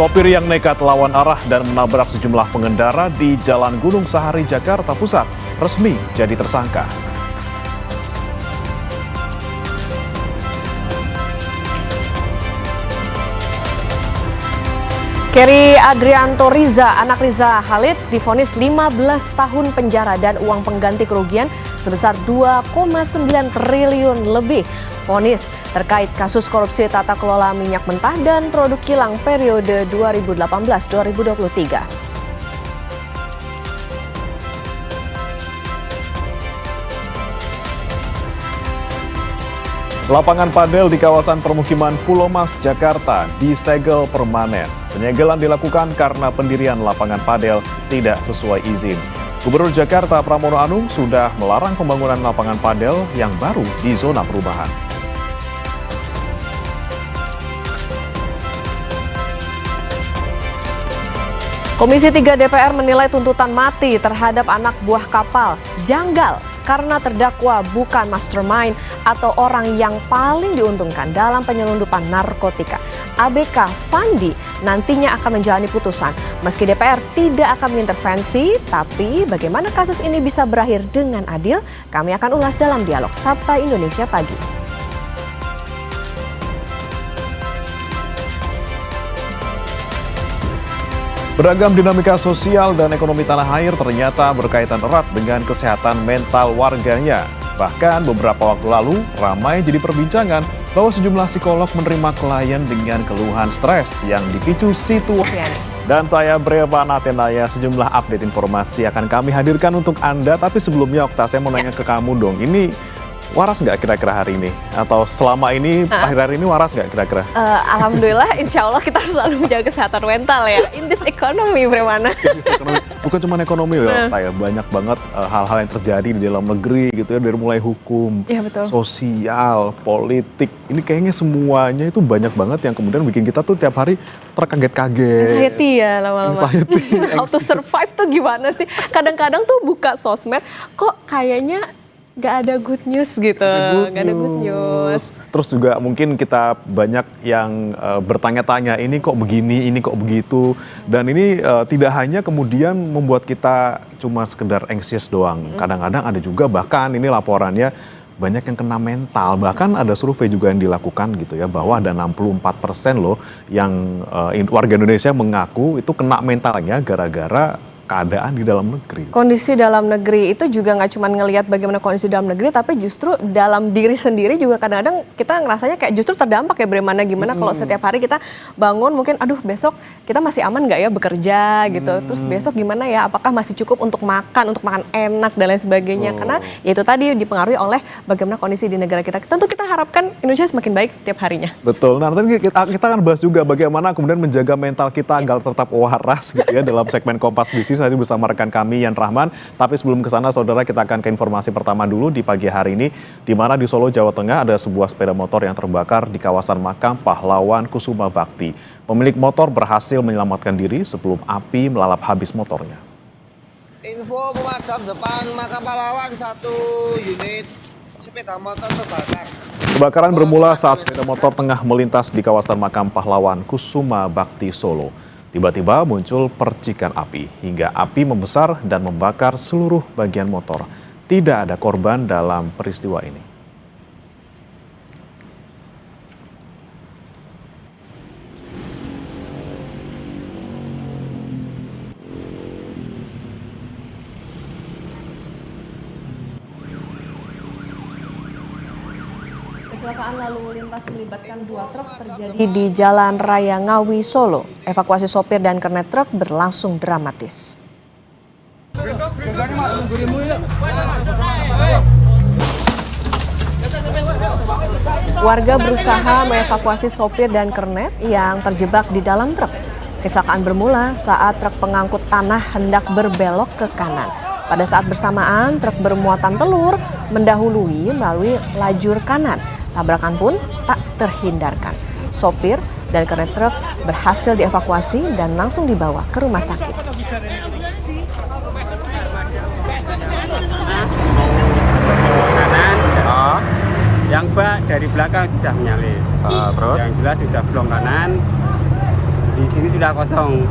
Sopir yang nekat lawan arah dan menabrak sejumlah pengendara di Jalan Gunung Sahari, Jakarta Pusat resmi jadi tersangka. Keri Adrianto Riza, anak Riza Khalid, divonis 15 tahun penjara dan uang pengganti kerugian sebesar 2,9 triliun lebih. Vonis terkait kasus korupsi tata kelola minyak mentah dan produk kilang periode 2018-2023. Lapangan padel di kawasan permukiman Pulau Mas, Jakarta disegel permanen. Penyegelan dilakukan karena pendirian lapangan padel tidak sesuai izin. Gubernur Jakarta Pramono Anung sudah melarang pembangunan lapangan padel yang baru di zona perumahan. Komisi 3 DPR menilai tuntutan mati terhadap anak buah kapal janggal karena terdakwa bukan mastermind atau orang yang paling diuntungkan dalam penyelundupan narkotika. ABK Fandi nantinya akan menjalani putusan. Meski DPR tidak akan mengintervensi, tapi bagaimana kasus ini bisa berakhir dengan adil? Kami akan ulas dalam dialog Sapa Indonesia Pagi. Beragam dinamika sosial dan ekonomi tanah air ternyata berkaitan erat dengan kesehatan mental warganya. Bahkan beberapa waktu lalu ramai jadi perbincangan bahwa sejumlah psikolog menerima klien dengan keluhan stres yang dipicu situasi. Dan saya Breva Natenaya, sejumlah update informasi akan kami hadirkan untuk Anda. Tapi sebelumnya Okta, saya mau nanya ke kamu dong, ini waras nggak kira-kira hari ini? Atau selama ini, akhir-akhir ini waras nggak kira-kira? Alhamdulillah, insya Allah kita harus selalu menjaga kesehatan mental ya. In this economy, Bremana. Bukan cuma ekonomi ya, banyak banget hal-hal yang terjadi di dalam negeri gitu ya, dari mulai hukum, ya, betul, sosial, politik. Ini kayaknya semuanya itu banyak banget yang kemudian bikin kita tuh tiap hari terkaget-kaget. Anxiety ya lama-lama. How to survive tuh gimana sih? Kadang-kadang tuh buka sosmed, kok kayaknya gak ada good news gitu, gak ada good news. Terus juga mungkin kita banyak yang bertanya-tanya, ini kok begini, ini kok begitu. Dan ini tidak hanya kemudian membuat kita cuma sekedar anxious doang. Kadang-kadang ada juga bahkan ini laporannya banyak yang kena mental. Bahkan ada survei juga yang dilakukan gitu ya, bahwa ada 64% loh yang warga Indonesia mengaku itu kena mentalnya gara-gara keadaan di dalam negeri. Kondisi dalam negeri itu juga nggak cuma ngelihat bagaimana kondisi dalam negeri, tapi justru dalam diri sendiri juga kadang-kadang kita ngerasanya kayak justru terdampak ya, Bremana. Gimana kalau setiap hari kita bangun mungkin, aduh besok kita masih aman nggak ya bekerja gitu. Terus besok gimana ya, apakah masih cukup untuk makan enak dan lain sebagainya. Karena ya itu tadi dipengaruhi oleh bagaimana kondisi di negara kita. Tentu kita harapkan Indonesia semakin baik tiap harinya. Betul. Nah nanti kita akan bahas juga bagaimana kemudian menjaga mental kita agar tetap waras gitu ya dalam segmen Kompas Bisnis nanti bersama rekan kami Yan Rahman. Tapi sebelum ke sana saudara, kita akan ke informasi pertama dulu di pagi hari ini, di mana di Solo, Jawa Tengah ada sebuah sepeda motor yang terbakar di kawasan makam pahlawan Kusuma Bakti. Pemilik motor berhasil menyelamatkan diri sebelum api melalap habis motornya. Info pemadam depan makam pahlawan, 1 unit sepeda motor terbakar. Kebakaran bermula saat sepeda motor tengah melintas di kawasan makam pahlawan Kusuma Bakti Solo. Tiba-tiba muncul percikan api hingga api membesar dan membakar seluruh bagian motor. Tidak ada korban dalam peristiwa ini. Kecelakaan lalu lintas melibatkan 2 truk terjadi di Jalan Raya Ngawi, Solo. Evakuasi sopir dan kernet truk berlangsung dramatis. Warga berusaha mengevakuasi sopir dan kernet yang terjebak di dalam truk. Kecelakaan bermula saat truk pengangkut tanah hendak berbelok ke kanan. Pada saat bersamaan, truk bermuatan telur mendahului melalui lajur kanan. Tabrakan pun tak terhindarkan. Sopir dan kernet truk berhasil dievakuasi dan langsung dibawa ke rumah sakit. Kanan, yang bak dari belakang sudah menyalip. Terus? Yang jelas sudah blong kanan, Di sini sudah kosong.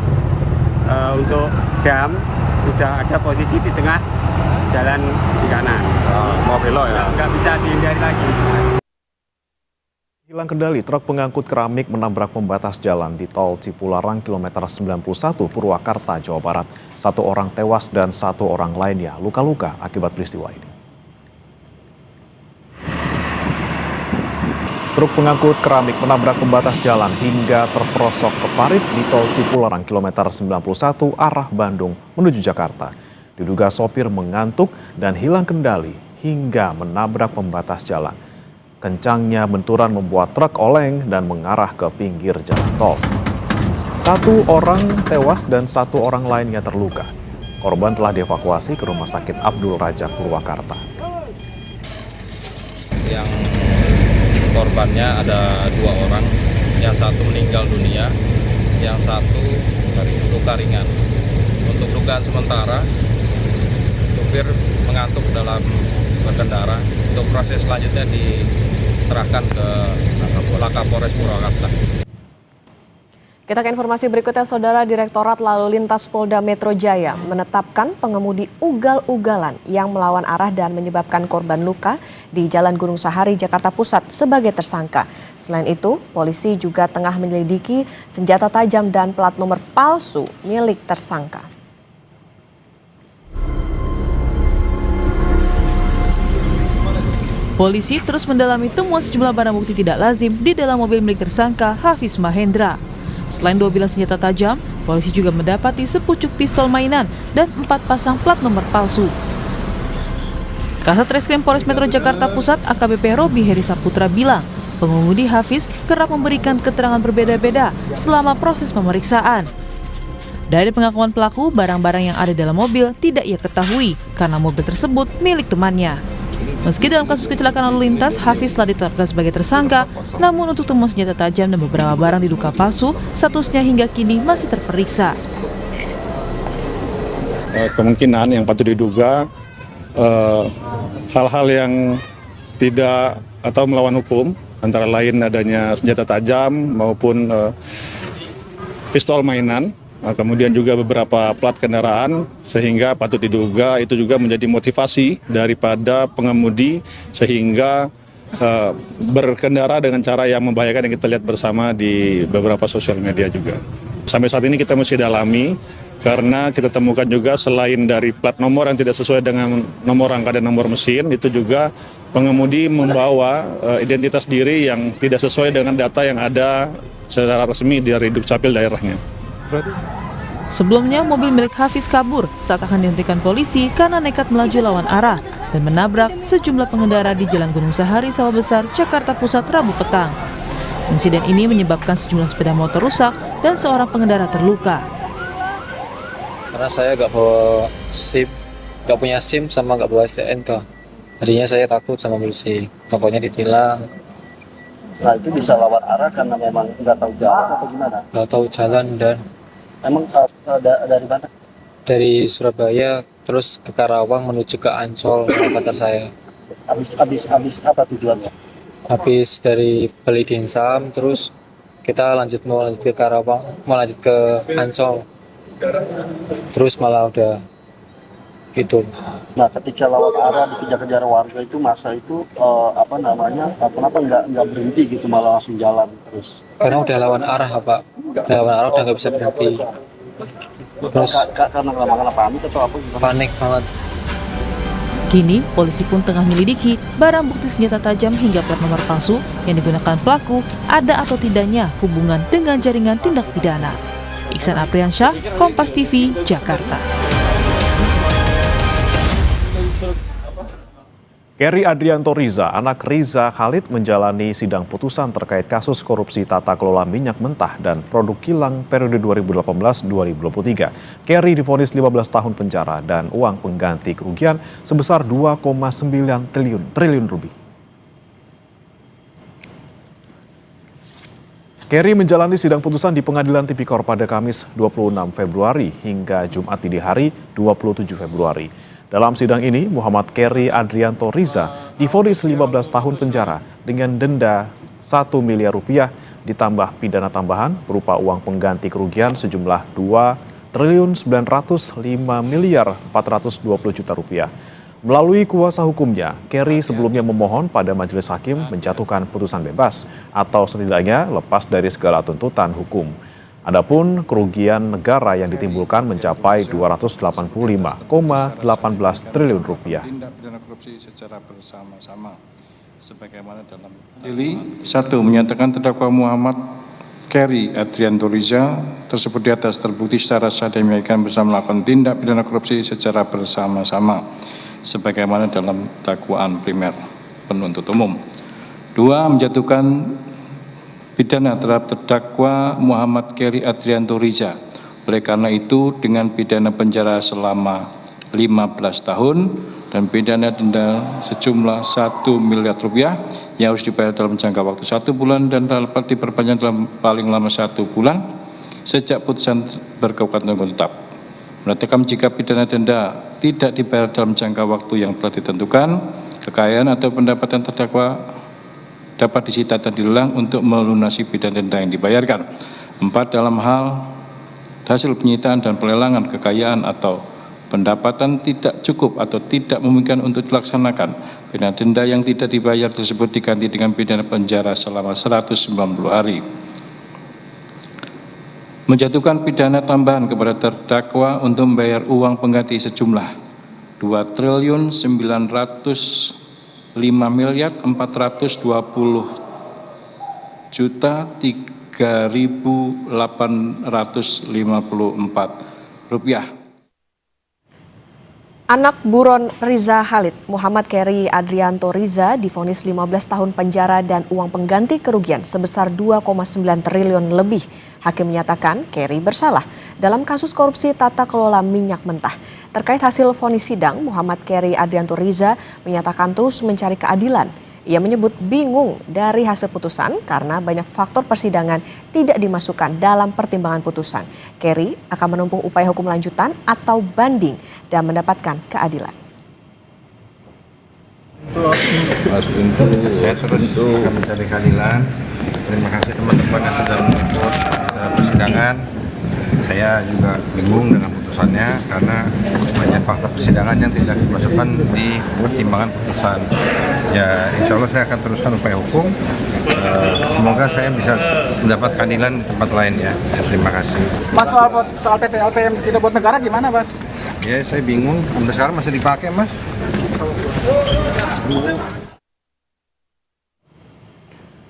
Untuk dam sudah ada posisi di tengah jalan di kanan. Mau belok ya? Nggak bisa dihindari lagi. Hilang kendali, truk pengangkut keramik menabrak pembatas jalan di tol Cipularang kilometer 91 Purwakarta, Jawa Barat. 1 orang tewas dan 1 orang lainnya luka-luka akibat peristiwa ini. Truk pengangkut keramik menabrak pembatas jalan hingga terperosok ke parit di tol Cipularang kilometer 91 arah Bandung menuju Jakarta. Diduga sopir mengantuk dan hilang kendali hingga menabrak pembatas jalan. Kencangnya benturan membuat truk oleng dan mengarah ke pinggir jalan tol. 1 orang tewas dan 1 orang lainnya terluka. Korban telah dievakuasi ke Rumah Sakit Abdul Razak Purwakarta. Yang korbannya ada 2 orang, yang 1 meninggal dunia, yang 1 luka ringan. Untuk dugaan sementara, supir mengantuk dalam berkendara. Untuk proses selanjutnya diserahkan ke Kapolres Purwakarta. Kita ke informasi berikutnya, Saudara. Direktorat Lalu Lintas Polda Metro Jaya menetapkan pengemudi ugal-ugalan yang melawan arah dan menyebabkan korban luka di Jalan Gunung Sahari, Jakarta Pusat sebagai tersangka. Selain itu, polisi juga tengah menyelidiki senjata tajam dan plat nomor palsu milik tersangka. Polisi terus mendalami temuan sejumlah barang bukti tidak lazim di dalam mobil milik tersangka Hafiz Mahendra. Selain 2 bilah senjata tajam, polisi juga mendapati sepucuk pistol mainan dan 4 pasang plat nomor palsu. Kasat Reskrim Polres Metro Jakarta Pusat AKBP Robi Heri Saputra bilang, pengemudi Hafiz kerap memberikan keterangan berbeda-beda selama proses pemeriksaan. Dari pengakuan pelaku, barang-barang yang ada dalam mobil tidak ia ketahui karena mobil tersebut milik temannya. Meski dalam kasus kecelakaan lalu lintas, Hafiz telah ditetapkan sebagai tersangka, namun untuk temuan senjata tajam dan beberapa barang diduga palsu, statusnya hingga kini masih terperiksa. Kemungkinan yang patut diduga hal-hal yang tidak atau melawan hukum, antara lain adanya senjata tajam maupun pistol mainan. Kemudian juga beberapa plat kendaraan, sehingga patut diduga itu juga menjadi motivasi daripada pengemudi sehingga berkendara dengan cara yang membahayakan yang kita lihat bersama di beberapa sosial media juga. Sampai saat ini kita masih dalami karena kita temukan juga selain dari plat nomor yang tidak sesuai dengan nomor rangka dan nomor mesin, itu juga pengemudi membawa identitas diri yang tidak sesuai dengan data yang ada secara resmi dari Dukcapil daerahnya. Sebelumnya, mobil milik Hafiz kabur saat akan dihentikan polisi karena nekat melaju lawan arah dan menabrak sejumlah pengendara di Jalan Gunung Sahari, Sawah Besar, Jakarta Pusat, Rabu petang. Insiden ini menyebabkan sejumlah sepeda motor rusak dan seorang pengendara terluka. Karena saya nggak bawa SIM, nggak punya SIM sama nggak bawa STNK. Tadinya saya takut sama polisi, takutnya ditilang. Nah itu bisa lawan arah karena memang nggak tahu jalan atau gimana? Nggak tahu jalan dan Emang dari mana? dari Surabaya terus ke Karawang menuju ke Ancol sama pacar saya. Habis apa tujuannya? Habis dari beli dimsum terus kita mau lanjut ke Karawang, mau lanjut ke Ancol. Terus malah udah gitu. Nah ketika lawan arah dikejar-kejar warga itu masa itu kenapa nggak berhenti gitu malah langsung jalan terus? Karena udah lawan arah Pak, udah lawan arah udah nggak bisa berhenti. Terus karena panik atau apa? panik banget. Kini, polisi pun tengah menyelidiki barang bukti senjata tajam hingga plat nomor palsu yang digunakan pelaku ada atau tidaknya hubungan dengan jaringan tindak pidana. Iksan Apriansyah, Kompas TV, Jakarta. Kerry Adrianto Riza, anak Riza Khalid menjalani sidang putusan terkait kasus korupsi tata kelola minyak mentah dan produk kilang periode 2018-2023. Kerry divonis 15 tahun penjara dan uang pengganti kerugian sebesar 2,9 triliun rupiah. Kerry menjalani sidang putusan di Pengadilan Tipikor pada Kamis 26 Februari hingga Jumat dini hari 27 Februari. Dalam sidang ini, Muhammad Kerry Adrianto Riza divonis 15 tahun penjara dengan denda 1 miliar rupiah ditambah pidana tambahan berupa uang pengganti kerugian sejumlah 2.905.420 juta rupiah. Melalui kuasa hukumnya, Kerry sebelumnya memohon pada majelis hakim menjatuhkan putusan bebas atau setidaknya lepas dari segala tuntutan hukum. Adapun kerugian negara yang ditimbulkan mencapai 285,18 triliun rupiah. Tindak pidana korupsi secara bersama-sama sebagaimana dalam Dili 1 menyatakan terdakwa Muhammad Kerry Adrianto Riza tersebut di atas terbukti secara sah dan meyakinkan bersama melakukan tindak pidana korupsi secara bersama-sama sebagaimana dalam dakwaan primer penuntut umum. 2 menjatuhkan pidana terhadap terdakwa Muhammad Kerry Adrianto Riza. Oleh karena itu dengan pidana penjara selama 15 tahun dan pidana denda sejumlah 1 miliar rupiah yang harus dibayar dalam jangka waktu 1 bulan dan dapat diperpanjang dalam paling lama 1 bulan sejak putusan berkekuatan hukum tetap. Menetapkan jika pidana denda tidak dibayar dalam jangka waktu yang telah ditentukan, kekayaan atau pendapatan terdakwa dapat disita dan dilelang untuk melunasi pidana denda yang dibayarkan. 4 dalam hal hasil penyitaan dan pelelangan kekayaan atau pendapatan tidak cukup atau tidak memungkinkan untuk dilaksanakan, pidana denda yang tidak dibayar tersebut diganti dengan pidana penjara selama 190 hari. Menjatuhkan pidana tambahan kepada terdakwa untuk membayar uang pengganti sejumlah 2.940.3.854 rupiah. Anak buron Riza Khalid, Muhammad Kerry Adrianto Riza, divonis 15 tahun penjara dan uang pengganti kerugian sebesar 2,9 triliun lebih. Hakim menyatakan Kerry bersalah dalam kasus korupsi tata kelola minyak mentah. Terkait hasil vonis sidang, Muhammad Kerry Adrianto Riza menyatakan terus mencari keadilan. Ia menyebut bingung dari hasil putusan karena banyak faktor persidangan tidak dimasukkan dalam pertimbangan putusan. Kerry akan menempuh upaya hukum lanjutan atau banding dan mendapatkan keadilan. Saya terus akan mencari keadilan. Terima kasih teman-teman yang sudah menonton persidangan. Saya juga bingung dengan putusannya karena banyak fakta persidangan yang tidak dimasukkan di pertimbangan putusan. Ya, insya Allah saya akan teruskan upaya hukum. Semoga saya bisa mendapat keadilan di tempat lain ya. Terima kasih. Mas, soal PPLT yang tidak buat negara gimana, Mas? Ya, saya bingung. Sampai sekarang masih dipakai, Mas.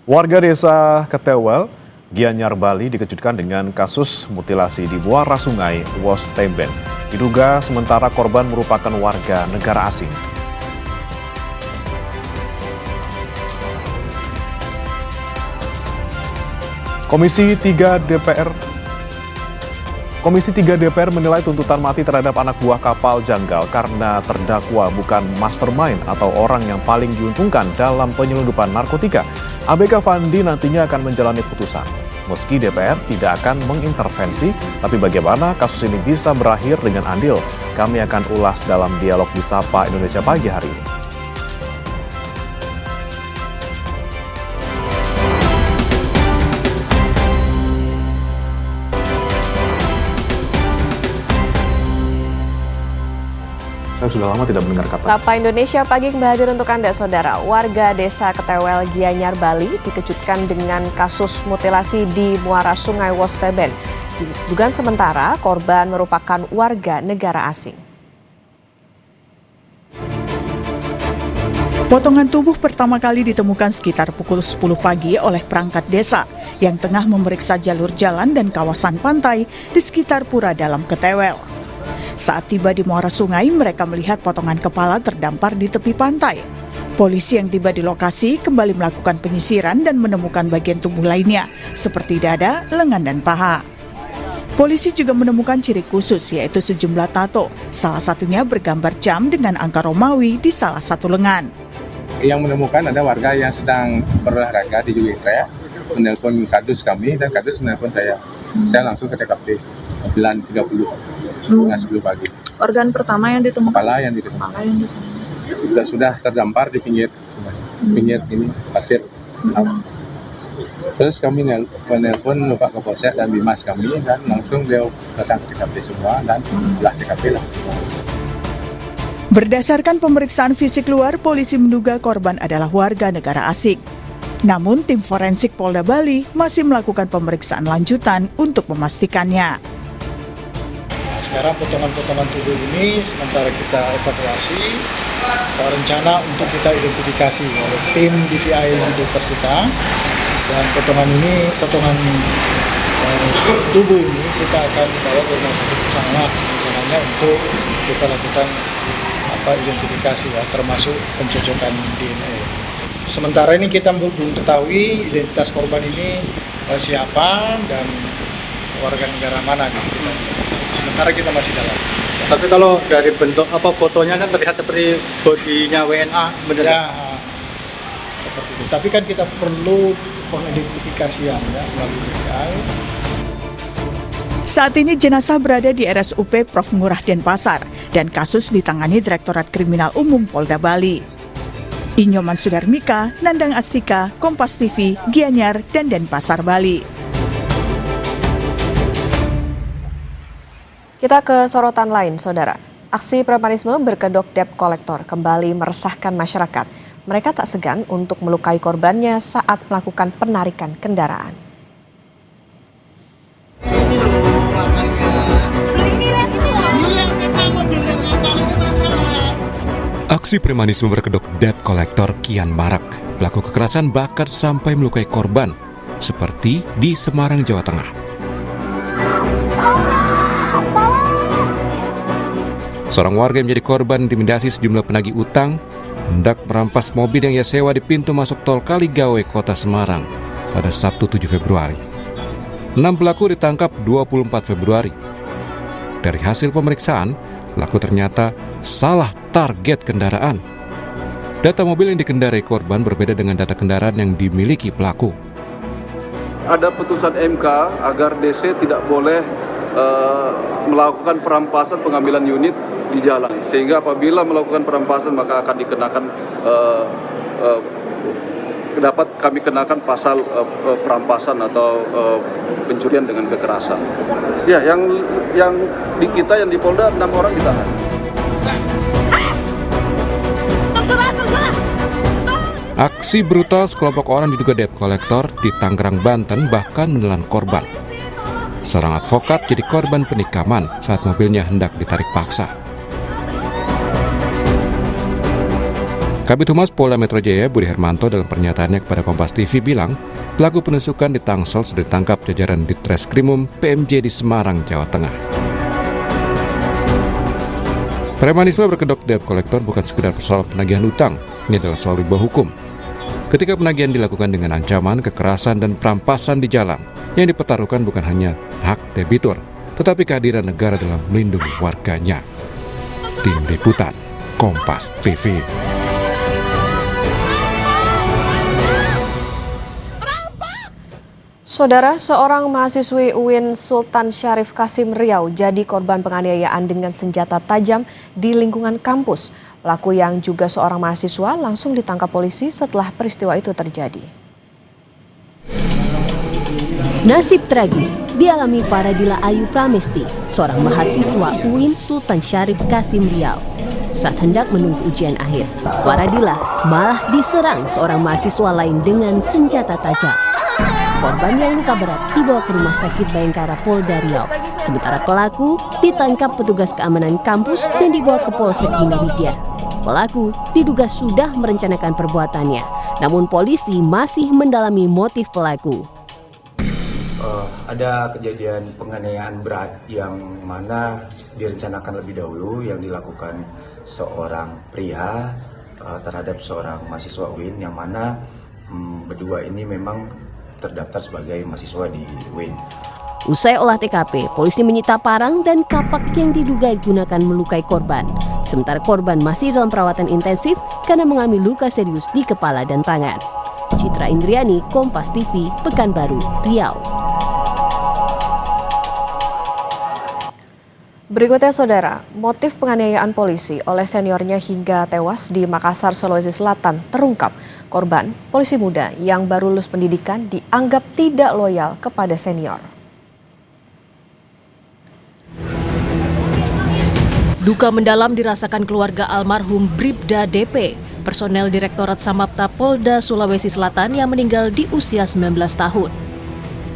Warga desa Ketewel, Gianyar, Bali dikejutkan dengan kasus mutilasi di muara sungai Wosteben. Diduga sementara korban merupakan warga negara asing. Komisi 3 DPR menilai tuntutan mati terhadap anak buah kapal janggal karena terdakwa bukan mastermind atau orang yang paling diuntungkan dalam penyelundupan narkotika. ABK Fandi nantinya akan menjalani putusan. Meski DPR tidak akan mengintervensi, tapi bagaimana kasus ini bisa berakhir dengan adil? Kami akan ulas dalam dialog di Sapa Indonesia Pagi hari ini. Saya sudah lama tidak mendengar kata. Sapa Indonesia Pagi kembali hadir untuk Anda, Saudara. Warga desa Ketewel, Gianyar, Bali dikejutkan dengan kasus mutilasi di muara sungai Wosteben. Dugaan sementara korban merupakan warga negara asing. Potongan tubuh pertama kali ditemukan sekitar pukul 10 pagi oleh perangkat desa yang tengah memeriksa jalur jalan dan kawasan pantai di sekitar Pura Dalam Ketewel. Saat tiba di muara sungai, mereka melihat potongan kepala terdampar di tepi pantai. Polisi yang tiba di lokasi kembali melakukan penyisiran dan menemukan bagian tubuh lainnya, seperti dada, lengan, dan paha. Polisi juga menemukan ciri khusus, yaitu sejumlah tato, salah satunya bergambar jam dengan angka Romawi di salah satu lengan. Yang menemukan ada warga yang sedang berolahraga di Juwita, menelpon kadus kami dan kadus menelpon saya. Saya langsung ke TKP 9.30. Setengah 10 pagi. Organ pertama yang ditemukan? Kepala yang ditemukan. Sudah terdampar di pinggir ini pasir. Terus kami menelpon Bapak Kapolsek dan Bimas kami, dan langsung beliau datang ke TKP semua dan belah TKP langsung. Berdasarkan pemeriksaan fisik luar, polisi menduga korban adalah warga negara asing. Namun, tim forensik Polda Bali masih melakukan pemeriksaan lanjutan untuk memastikannya. Sekarang potongan-potongan tubuh ini sementara kita evakuasi, rencana untuk kita identifikasi oleh tim DVI di depas kita, dan potongan tubuh ini kita akan bawa ke rumah sakit bersama rencananya untuk kita lakukan identifikasi ya, termasuk pencocokan DNA. Sementara ini kita belum ketahui identitas korban ini siapa dan warga negara mana gitu. Sementara kita masih dalam. Tapi kalau dari bentuk fotonya kan terlihat seperti bodinya WNA, benar ya? Seperti itu. Tapi kan kita perlu pengidentifikasian ya melalui DVI. Saat ini jenazah berada di RSUP Prof. Ngurah Denpasar dan kasus ditangani Direktorat Kriminal Umum Polda Bali. Inyoman Sudarmika, Nandang Astika, Kompas TV, Gianyar, dan Denpasar, Bali. Kita ke sorotan lain, Saudara. Aksi premanisme berkedok debt collector kembali meresahkan masyarakat. Mereka tak segan untuk melukai korbannya saat melakukan penarikan kendaraan. Aksi premanisme berkedok debt collector kian marak. Pelaku kekerasan bahkan sampai melukai korban, seperti di Semarang, Jawa Tengah. Seorang warga yang menjadi korban intimidasi sejumlah penagih utang hendak merampas mobil yang ia sewa di pintu masuk tol Kaligawe, Kota Semarang pada Sabtu 7 Februari. 6 pelaku ditangkap 24 Februari. Dari hasil pemeriksaan, pelaku ternyata salah target kendaraan. Data mobil yang dikendarai korban berbeda dengan data kendaraan yang dimiliki pelaku. Ada putusan MK agar DC tidak boleh melakukan perampasan pengambilan unit di jalan, sehingga apabila melakukan perampasan maka akan dikenakan dapat kami kenakan pasal perampasan atau pencurian dengan kekerasan. Ya, yang di kita yang di Polda 6 orang ditahan. Aksi brutal sekelompok orang diduga debt collector di Tangerang, Banten bahkan menelan korban. Seorang advokat jadi korban penikaman saat mobilnya hendak ditarik paksa. Kabid Humas Polda Metro Jaya Budi Hermanto dalam pernyataannya kepada Kompas TV bilang, pelaku penusukan di Tangsel sudah ditangkap jajaran Ditreskrimum PMJ di Semarang, Jawa Tengah. Premanisme berkedok debt collector bukan sekedar persoalan penagihan utang, ini adalah soal riba hukum. Ketika penagihan dilakukan dengan ancaman, kekerasan, dan perampasan di jalan, yang dipertaruhkan bukan hanya hak debitur, tetapi kehadiran negara dalam melindungi warganya. Tim Liputan, Kompas TV. Saudara, seorang mahasiswi UIN Sultan Syarif Kasim Riau jadi korban penganiayaan dengan senjata tajam di lingkungan kampus. Pelaku yang juga seorang mahasiswa langsung ditangkap polisi setelah peristiwa itu terjadi. Nasib tragis dialami Paradila Ayu Pramesti, seorang mahasiswa UIN Sultan Syarif Kasim Riau. Saat hendak menunggu ujian akhir, Paradila malah diserang seorang mahasiswa lain dengan senjata tajam. Korban yang luka berat dibawa ke rumah sakit Bayangkara Polda Riau. Sementara pelaku ditangkap petugas keamanan kampus dan dibawa ke Polsek Bina Widya. Pelaku diduga sudah merencanakan perbuatannya, namun polisi masih mendalami motif pelaku. Ada kejadian penganiayaan berat yang mana direncanakan lebih dahulu yang dilakukan seorang pria terhadap seorang mahasiswa UIN yang mana berdua ini memang terdaftar sebagai mahasiswa di UIN. Usai olah TKP, polisi menyita parang dan kapak yang diduga digunakan melukai korban. Sementara korban masih dalam perawatan intensif karena mengalami luka serius di kepala dan tangan. Citra Indriani, Kompas TV, Pekanbaru, Riau. Berikutnya Saudara, motif penganiayaan polisi oleh seniornya hingga tewas di Makassar, Sulawesi Selatan terungkap. Korban, polisi muda yang baru lulus pendidikan, dianggap tidak loyal kepada senior. Duka mendalam dirasakan keluarga almarhum Bribda DP, personel Direktorat Samapta Polda Sulawesi Selatan yang meninggal di usia 19 tahun.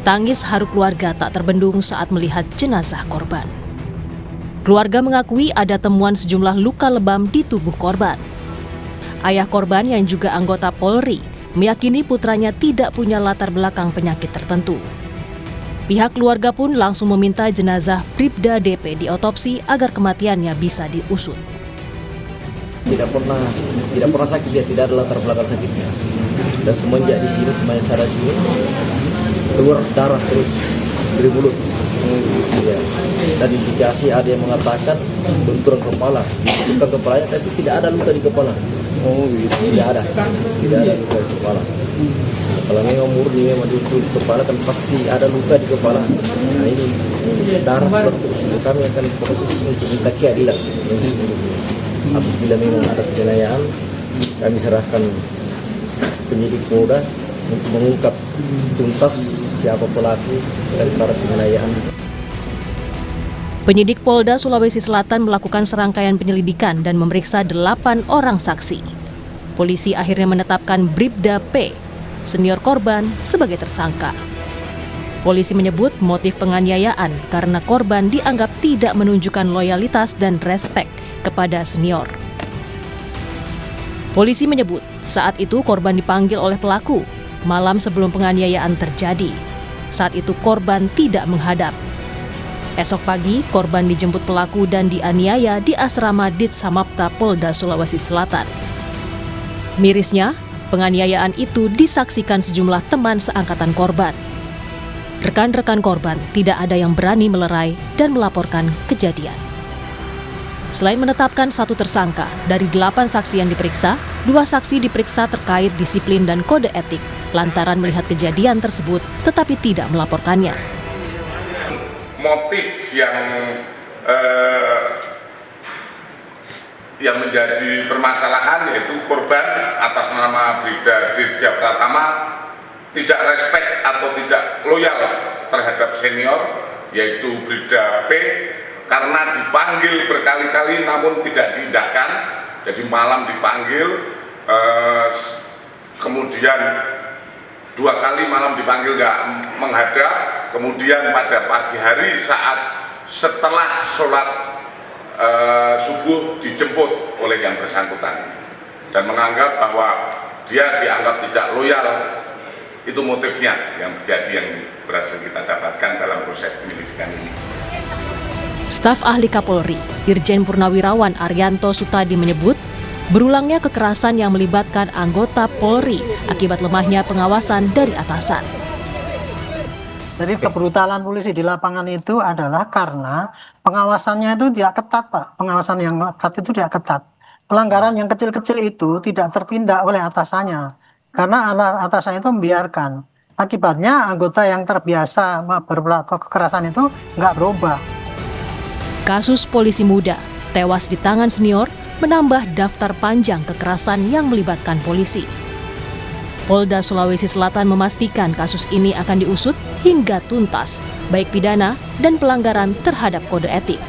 Tangis haru keluarga tak terbendung saat melihat jenazah korban. Keluarga mengakui ada temuan sejumlah luka lebam di tubuh korban. Ayah korban yang juga anggota Polri meyakini putranya tidak punya latar belakang penyakit tertentu. Pihak keluarga pun langsung meminta jenazah Bribda DP diotopsi agar kematiannya bisa diusut. Tidak pernah sakit, dia tidak ada latar belakang sakitnya. Dan semenjak di sini saya sini keluar darah terus dari mulut. Ya. Dan indikasi ada yang mengatakan benturan kepala, bukan kepalanya tapi tidak ada luka di kepala. Tidak ada luka di kepala. Kalau memang murni memang di kepala kan pasti ada luka di kepala. Nah ini darah terus, kami akan proses untuk minta keadilan. Apabila memang ada penganiayaan, kami serahkan penyidik muda untuk mengungkap tuntas siapa pelaku daripada penganiayaan. Penyidik Polda Sulawesi Selatan melakukan serangkaian penyelidikan dan memeriksa 8 orang saksi. Polisi akhirnya menetapkan Bribda P, senior korban, sebagai tersangka. Polisi menyebut motif penganiayaan karena korban dianggap tidak menunjukkan loyalitas dan respek kepada senior. Polisi menyebut saat itu korban dipanggil oleh pelaku malam sebelum penganiayaan terjadi. Saat itu korban tidak menghadap. Esok pagi, korban dijemput pelaku dan dianiaya di asrama Dit Samapta Polda Sulawesi Selatan. Mirisnya, penganiayaan itu disaksikan sejumlah teman seangkatan korban. Rekan-rekan korban tidak ada yang berani melerai dan melaporkan kejadian. Selain menetapkan 1 tersangka, dari 8 saksi yang diperiksa, 2 saksi diperiksa terkait disiplin dan kode etik lantaran melihat kejadian tersebut tetapi tidak melaporkannya. Motif yang menjadi permasalahan yaitu korban atas nama Bribda Dirja Pratama tidak respect atau tidak loyal terhadap senior yaitu Bribda P karena dipanggil berkali-kali namun tidak diindahkan. Jadi malam dipanggil, kemudian 2 kali malam dipanggil nggak menghadap, kemudian pada pagi hari saat setelah sholat subuh dijemput oleh yang bersangkutan dan menganggap bahwa dia dianggap tidak loyal. Itu motifnya yang terjadi yang berhasil kita dapatkan dalam proses penyelidikan ini. Staf ahli Kapolri, Irjen Purnawirawan Arianto Sutadi menyebut berulangnya kekerasan yang melibatkan anggota Polri akibat lemahnya pengawasan dari atasan. Jadi kebrutalan polisi di lapangan itu adalah karena pengawasannya itu tidak ketat, Pak. Pengawasan yang ketat itu tidak ketat. Pelanggaran yang kecil-kecil itu tidak tertindak oleh atasannya. Karena atasannya itu membiarkan. Akibatnya anggota yang terbiasa berperilaku kekerasan itu nggak berubah. Kasus polisi muda tewas di tangan senior menambah daftar panjang kekerasan yang melibatkan polisi. Polda Sulawesi Selatan memastikan kasus ini akan diusut hingga tuntas, baik pidana dan pelanggaran terhadap kode etik.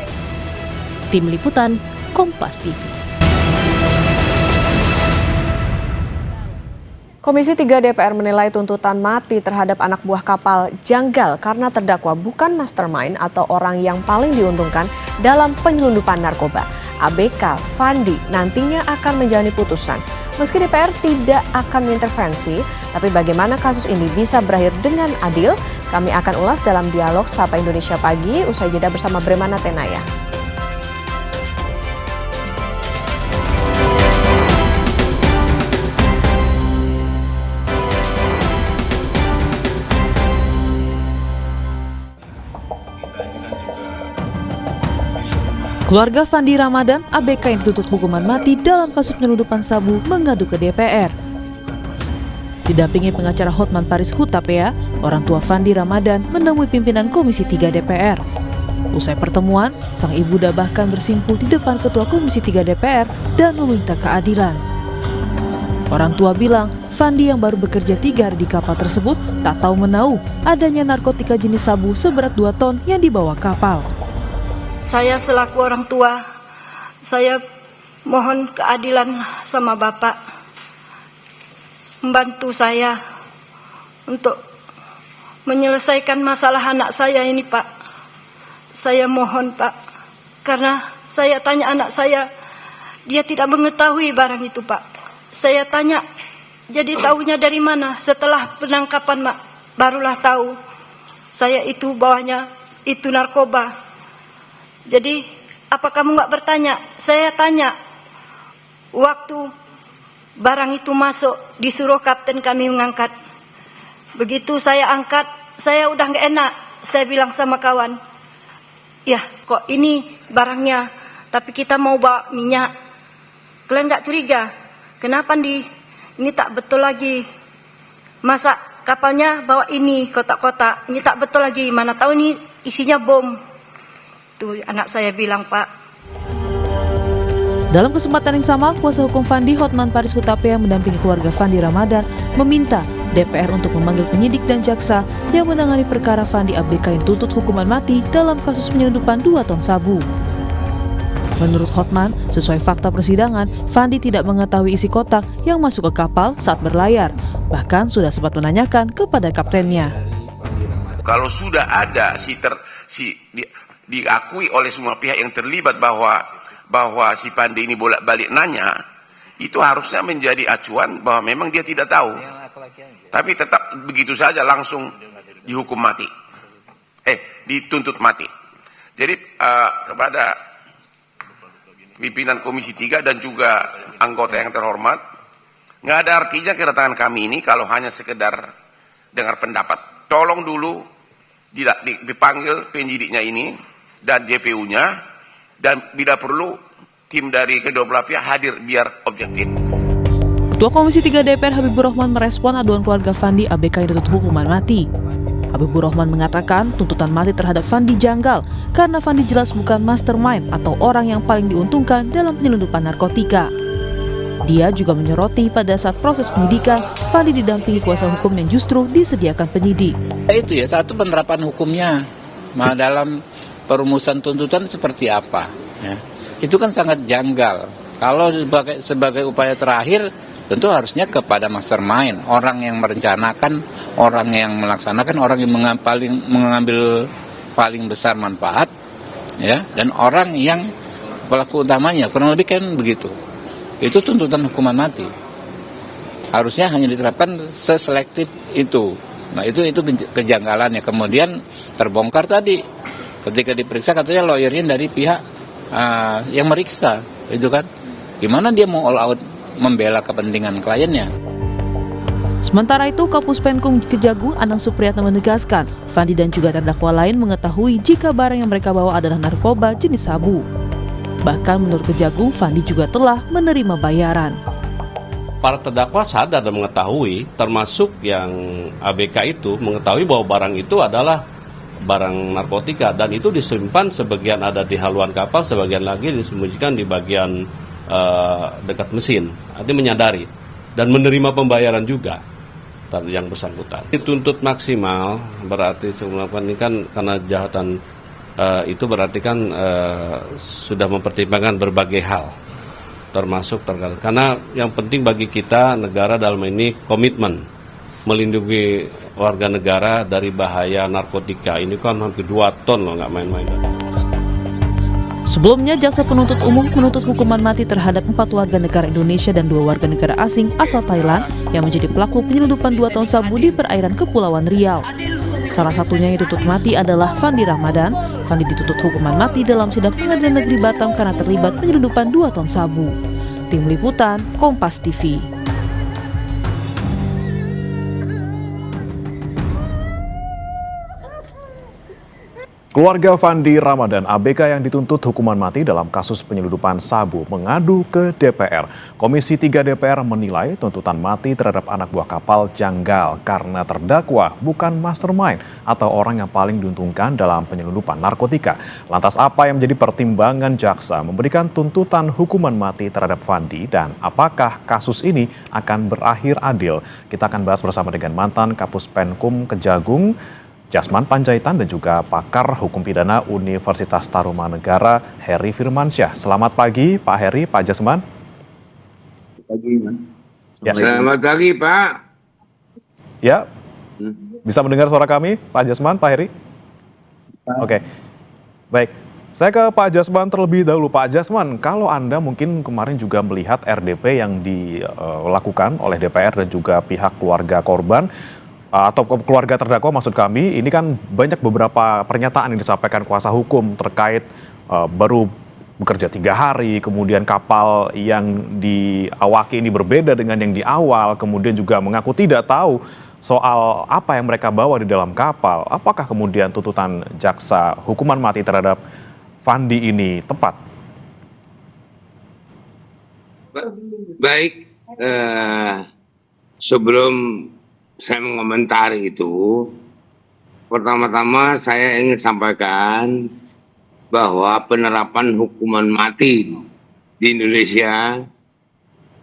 Tim Liputan, Kompas TV. Komisi 3 DPR menilai tuntutan mati terhadap anak buah kapal janggal karena terdakwa bukan mastermind atau orang yang paling diuntungkan dalam penyelundupan narkoba. ABK Fandi nantinya akan menjalani putusan. Meski DPR tidak akan mengintervensi, tapi bagaimana kasus ini bisa berakhir dengan adil? Kami akan ulas dalam dialog Sapa Indonesia Pagi usai jeda bersama Bremana Tenaya. Keluarga Fandi Ramadan, ABK yang dituntut hukuman mati dalam kasus penyelundupan sabu, mengadu ke DPR. Didampingi pengacara Hotman Paris Hutapea, orang tua Fandi Ramadan menemui pimpinan Komisi 3 DPR. Usai pertemuan, sang ibunda bahkan bersimpuh di depan Ketua Komisi 3 DPR dan meminta keadilan. Orang tua bilang Fandi yang baru bekerja 3 hari di kapal tersebut tak tahu menahu adanya narkotika jenis sabu seberat 2 ton yang dibawa kapal. Saya selaku orang tua, saya mohon keadilan sama Bapak, membantu saya untuk menyelesaikan masalah anak saya ini, Pak. Saya mohon, Pak, karena saya tanya anak saya, dia tidak mengetahui barang itu, Pak. Saya tanya, jadi tahunya dari mana? Setelah penangkapan, Mak, barulah tahu saya itu bawahnya itu narkoba. Jadi, apa kamu nggak bertanya? Saya tanya, waktu barang itu masuk, disuruh kapten kami mengangkat. Begitu saya angkat, saya udah nggak enak. Saya bilang sama kawan, ya kok ini barangnya, tapi kita mau bawa minyak. Kalian nggak curiga? Kenapa ini tak betul lagi? Masa kapalnya bawa ini kotak-kotak, ini tak betul lagi. Mana tahu ini isinya bom. Tuh anak saya bilang, Pak. Dalam kesempatan yang sama, kuasa hukum Fandi, Hotman Paris Hutapea, yang mendampingi keluarga Fandi Ramadan, meminta DPR untuk memanggil penyidik dan jaksa yang menangani perkara Fandi ABK yang dituntut hukuman mati dalam kasus penyelundupan 2 ton sabu. Menurut Hotman, sesuai fakta persidangan, Fandi tidak mengetahui isi kotak yang masuk ke kapal saat berlayar. Bahkan sudah sempat menanyakan kepada kaptennya. Kalau sudah ada diakui oleh semua pihak yang terlibat bahwa si Fandi ini bolak-balik nanya, itu harusnya menjadi acuan bahwa memang dia tidak tahu. Tapi tetap begitu saja langsung dihukum mati. Dituntut mati. Jadi kepada pimpinan Komisi 3 dan juga anggota yang terhormat, nggak ada artinya kedatangan kami ini kalau hanya sekedar dengar pendapat. Tolong dulu dipanggil penyidiknya ini dan JPU-nya, dan bila perlu tim dari kedua belah pihak hadir biar objektif. Ketua Komisi 3 DPR Habibur Rahman merespon aduan keluarga Fandi ABK yang dituntut hukuman mati. Habibur Rahman mengatakan tuntutan mati terhadap Fandi janggal karena Fandi jelas bukan mastermind atau orang yang paling diuntungkan dalam penyelundupan narkotika. Dia juga menyoroti pada saat proses penyidikan, Fandi didampingi kuasa hukum yang justru disediakan penyidik. Itu ya, satu penerapan hukumnya dalam perumusan tuntutan seperti apa. Ya. Itu kan sangat janggal. Kalau sebagai upaya terakhir, tentu harusnya kepada mastermind, orang yang merencanakan, orang yang melaksanakan, orang yang mengambil paling besar manfaat, ya, dan orang yang pelaku utamanya, kurang lebih kan begitu. Itu tuntutan hukuman mati. Harusnya hanya diterapkan seselektif itu. Nah itu kejanggalannya. Kemudian terbongkar tadi, ketika diperiksa katanya lawyernya dari pihak yang meriksa, itu kan, gimana dia mau all out membela kepentingan kliennya. Sementara itu, Kapus Penkum Kejagung Anang Supriyatna menegaskan, Fandi dan juga terdakwa lain mengetahui jika barang yang mereka bawa adalah narkoba jenis sabu. Bahkan menurut Kejagung, Fandi juga telah menerima bayaran. Para terdakwa sadar dan mengetahui, termasuk yang ABK itu mengetahui bahwa barang itu adalah barang narkotika, dan itu disimpan sebagian ada di haluan kapal, sebagian lagi disembunyikan di bagian dekat mesin. Artinya menyadari dan menerima pembayaran juga yang bersangkutan. Dituntut maksimal berarti ini kan karena kejahatan itu berarti kan sudah mempertimbangkan berbagai hal, termasuk karena yang penting bagi kita negara dalam ini komitmen melindungi warga negara dari bahaya narkotika. Ini kan hampir 2 ton loh, nggak main-main. Sebelumnya, jaksa penuntut umum menuntut hukuman mati terhadap 4 warga negara Indonesia dan 2 warga negara asing asal Thailand yang menjadi pelaku penyelundupan 2 ton sabu di perairan Kepulauan Riau. Salah satunya yang dituntut mati adalah Fandi Ramadan. Fandi dituntut hukuman mati dalam sidang Pengadilan Negeri Batam karena terlibat penyelundupan 2 ton sabu. Tim Liputan, Kompas TV. Keluarga Fandi Ramadan ABK yang dituntut hukuman mati dalam kasus penyeludupan sabu mengadu ke DPR. Komisi 3 DPR menilai tuntutan mati terhadap anak buah kapal janggal karena terdakwa bukan mastermind atau orang yang paling diuntungkan dalam penyelundupan narkotika. Lantas apa yang menjadi pertimbangan jaksa memberikan tuntutan hukuman mati terhadap Fandi dan apakah kasus ini akan berakhir adil? Kita akan bahas bersama dengan mantan Kapus Penkum Kejagung, Jasman Panjaitan, dan juga pakar hukum pidana Universitas Tarumanegara, Heri Firmansyah. Selamat pagi Pak Heri, Pak Jasman. Selamat pagi Pak. Ya, bisa mendengar suara kami Pak Jasman, Pak Heri? Oke, baik. Saya ke Pak Jasman terlebih dahulu. Pak Jasman, kalau Anda mungkin kemarin juga melihat RDP yang dilakukan oleh DPR dan juga pihak keluarga korban, atau keluarga terdakwa maksud kami, ini kan banyak beberapa pernyataan yang disampaikan kuasa hukum terkait baru bekerja 3 hari, kemudian kapal yang diawaki ini berbeda dengan yang di awal, kemudian juga mengaku tidak tahu soal apa yang mereka bawa di dalam kapal. Apakah kemudian tuntutan jaksa hukuman mati terhadap Fandi ini tepat? Baik, sebelum saya mengomentari itu, pertama-tama saya ingin sampaikan bahwa penerapan hukuman mati di Indonesia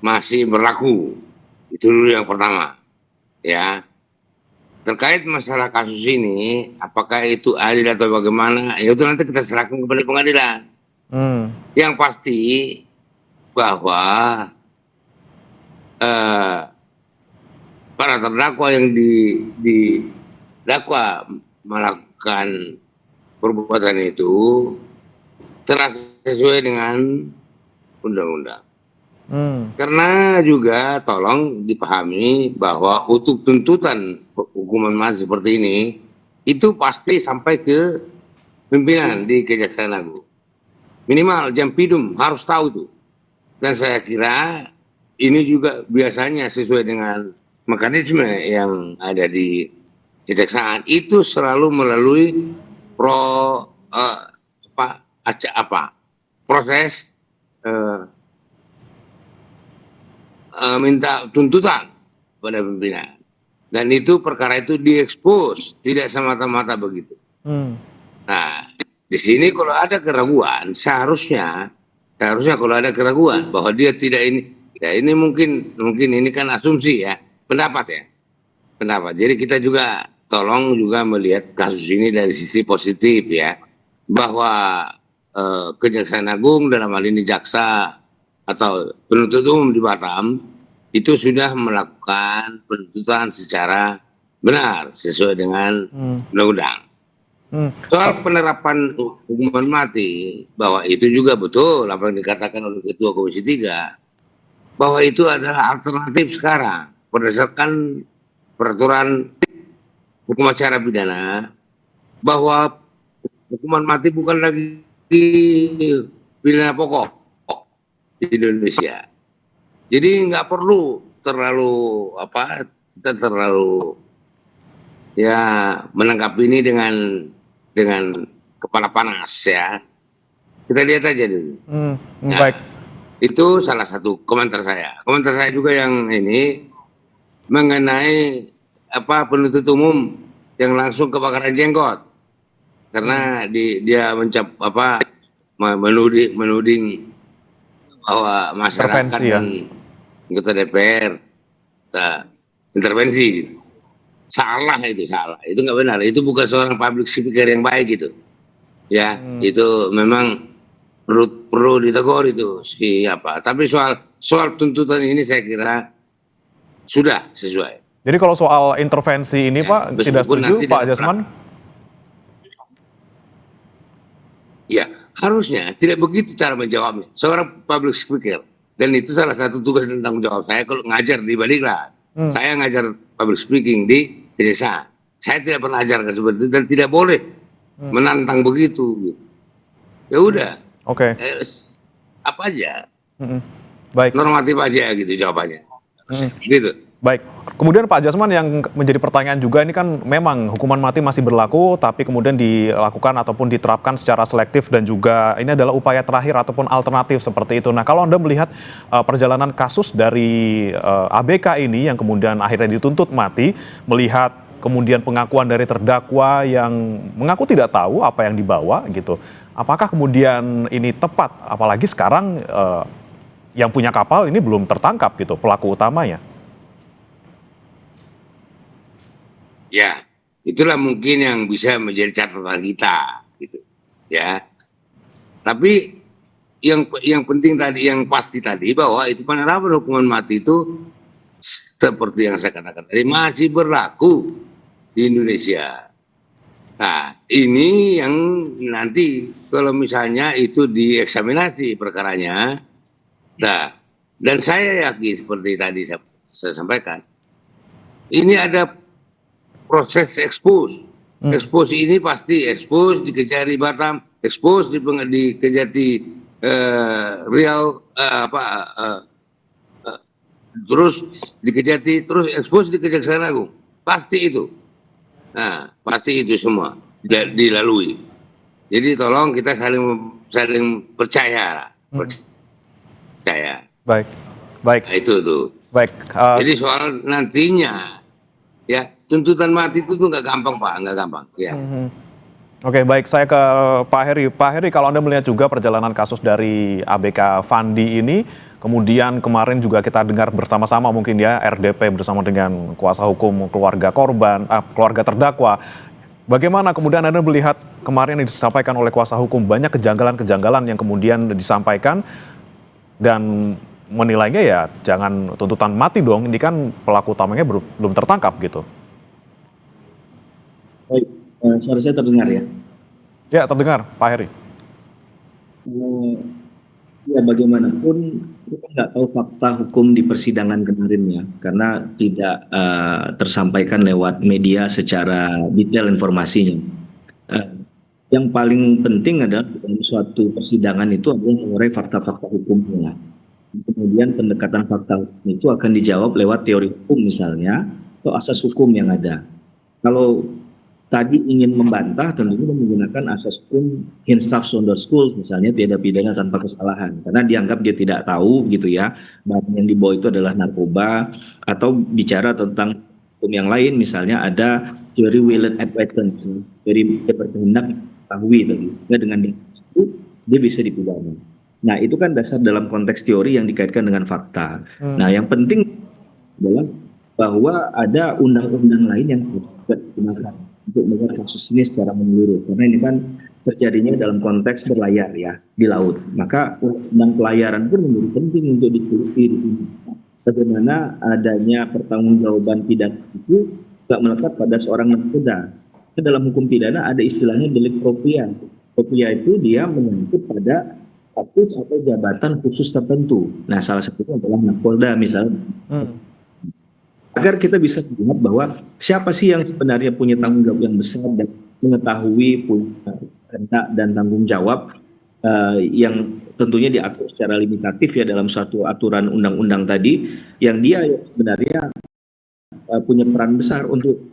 masih berlaku. Itu dulu yang pertama. Ya, terkait masalah kasus ini, apakah itu adil atau bagaimana, ya itu nanti kita serahkan kepada pengadilan. Yang pasti bahwa para terdakwa yang didakwa melakukan perbuatan itu telah sesuai dengan undang-undang. Karena juga tolong dipahami bahwa untuk tuntutan hukuman mati seperti ini itu pasti sampai ke pimpinan di Kejaksaan Agung. Minimal Jampidum harus tahu itu. Dan saya kira ini juga biasanya sesuai dengan mekanisme yang ada di kejaksaan itu selalu melalui proses minta tuntutan pada pimpinan, dan itu perkara itu diekspos, tidak semata-mata begitu. Nah, di sini kalau ada keraguan, seharusnya kalau ada keraguan bahwa dia tidak ini, ya ini mungkin ini kan asumsi ya. Pendapat. Jadi kita juga tolong juga melihat kasus ini dari sisi positif ya, bahwa Kejaksaan Agung dalam hal ini jaksa atau penuntut umum di Batam itu sudah melakukan penuntutan secara benar sesuai dengan undang-undang. Soal penerapan hukuman mati, bahwa itu juga betul apa yang dikatakan oleh Ketua Komisi 3, bahwa itu adalah alternatif sekarang. Berdasarkan peraturan hukum acara pidana, bahwa hukuman mati bukan lagi pidana pokok di Indonesia. Jadi nggak perlu kita terlalu ya menangkap ini dengan kepala panas ya. Kita lihat aja dulu. Baik. Itu salah satu komentar saya. Komentar saya juga yang ini mengenai penuntut umum yang langsung kebakaran jenggot karena dia menuding bahwa masyarakat dan anggota DPR intervensi. Salah, itu nggak benar, itu bukan seorang public speaker yang baik gitu ya. Itu memang perlu ditegur itu tapi soal tuntutan ini saya kira sudah sesuai. Jadi kalau soal intervensi ini Pak tidak setuju Pak Jasman? Ya harusnya tidak begitu cara menjawabnya seorang public speaker, dan itu salah satu tugas dan tanggung jawab saya kalau ngajar di Baliklah. Saya ngajar public speaking di desa. Saya tidak pernah ajarkan seperti itu dan tidak boleh menantang begitu. Ya udah. Oke. Apa aja. Baik. Normatif aja gitu jawabannya. Gitu. Baik, kemudian Pak Jasman yang menjadi pertanyaan juga ini kan memang hukuman mati masih berlaku tapi kemudian dilakukan ataupun diterapkan secara selektif dan juga ini adalah upaya terakhir ataupun alternatif seperti itu. Nah kalau Anda melihat perjalanan kasus dari ABK ini yang kemudian akhirnya dituntut mati, melihat kemudian pengakuan dari terdakwa yang mengaku tidak tahu apa yang dibawa gitu, apakah kemudian ini tepat? Apalagi sekarang yang punya kapal ini belum tertangkap gitu pelaku utamanya. Ya, itulah mungkin yang bisa menjadi catatan kita, gitu. Ya. Tapi yang penting tadi, yang pasti tadi bahwa itu penerapan hukuman mati itu seperti yang saya katakan tadi masih berlaku di Indonesia. Nah, ini yang nanti kalau misalnya itu dieksaminasi perkaranya, nah, dan saya yakin seperti tadi saya sampaikan, ini ada proses expose. Expose ini pasti expose di Kejari Batam, expose di Kejati Riau, terus di Kejati, terus expose di Kejaksaan Agung. Pasti itu. Nah, pasti itu semua dilalui. Jadi tolong kita saling percaya. Percaya. Baik. Baik. Nah, itu tuh. Baik. Jadi soal nantinya ya tuntutan mati itu tuh nggak gampang Pak, nggak gampang. Ya. Oke, baik, saya ke Pak Heri. Pak Heri, kalau Anda melihat juga perjalanan kasus dari ABK Fandi ini, kemudian kemarin juga kita dengar bersama-sama mungkin ya RDP bersama dengan kuasa hukum keluarga korban, keluarga terdakwa. Bagaimana kemudian Anda melihat kemarin yang disampaikan oleh kuasa hukum banyak kejanggalan-kejanggalan yang kemudian disampaikan dan menilainya ya jangan tuntutan mati dong, ini kan pelaku utamanya belum tertangkap gitu. Baik, suara saya terdengar ya? Ya, terdengar, Pak Heri. Ya, bagaimanapun kita nggak tahu fakta hukum di persidangan kemarin ya, karena tidak tersampaikan lewat media secara detail informasinya. Yang paling penting adalah dalam suatu persidangan itu adalah mengurai fakta-fakta hukumnya. Kemudian pendekatan fakta hukum itu akan dijawab lewat teori hukum misalnya, atau asas hukum yang ada. Kalau tadi ingin membantah, tentunya menggunakan asas hukum Hinstaf Sonder School misalnya, tidak pidana tanpa kesalahan, karena dianggap dia tidak tahu gitu ya, barang yang dibawa itu adalah narkoba, atau bicara tentang hukum yang lain misalnya ada teori will and advertence, teori dia berkehendak mengetahui tadi, sehingga dengan itu dia bisa dipidana. Nah itu kan dasar dalam konteks teori yang dikaitkan dengan fakta. Nah yang penting adalah bahwa ada undang-undang lain yang harus digunakan untuk melihat kasus ini secara menyeluruh, karena ini kan terjadinya dalam konteks berlayar ya di laut, maka undang pelayaran pun menjadi penting untuk diikuti di sini. Bagaimana adanya pertanggungjawaban pidana itu tidak melekat pada seorang nakoda. Dalam hukum pidana ada istilahnya delik propria. Propria itu dia menyangkut pada status atau jabatan khusus tertentu. Nah salah satunya adalah nakoda misalnya. Agar kita bisa melihat bahwa siapa sih yang sebenarnya punya tanggung jawab yang besar dan mengetahui punya kehendak dan tanggung jawab yang tentunya diatur secara limitatif ya dalam suatu aturan undang-undang tadi, yang dia sebenarnya punya peran besar untuk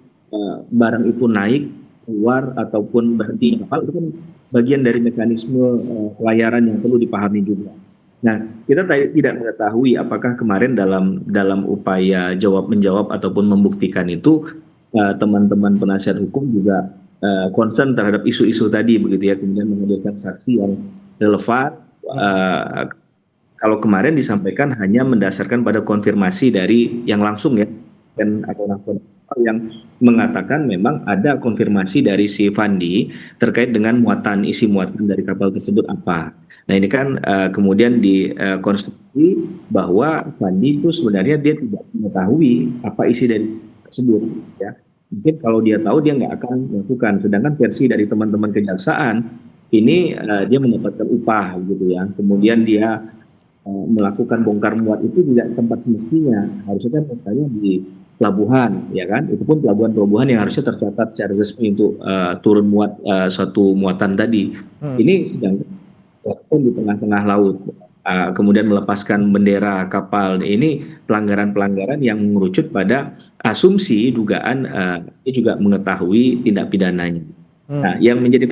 barang itu naik, keluar ataupun berhenti kapal. Itu kan bagian dari mekanisme pelayaran yang perlu dipahami juga. Nah, kita tidak mengetahui apakah kemarin dalam upaya jawab-menjawab ataupun membuktikan itu teman-teman penasihat hukum juga concern terhadap isu-isu tadi begitu ya, kemudian menghadirkan saksi yang relevan. Kalau kemarin disampaikan hanya mendasarkan pada konfirmasi dari yang langsung ya, dan atau yang mengatakan memang ada konfirmasi dari si Fandi terkait dengan isi muatan dari kapal tersebut apa. Nah ini kan kemudian dikonstruksi bahwa Fandi itu sebenarnya dia tidak mengetahui apa isi dari tersebut ya. Mungkin kalau dia tahu dia nggak akan melakukan. Sedangkan versi dari teman-teman kejaksaan ini dia mendapatkan upah gitu ya. Kemudian dia melakukan bongkar muat itu tidak tempat semestinya. Harusnya kan misalnya di pelabuhan ya kan, itu pun pelabuhan yang harusnya tercatat secara resmi untuk turun muat suatu muatan tadi. Ini sedang di tengah-tengah laut. kemudian melepaskan bendera kapal. Ini pelanggaran-pelanggaran yang mengerucut pada asumsi dugaan dia juga mengetahui tindak pidananya. Nah, yang menjadi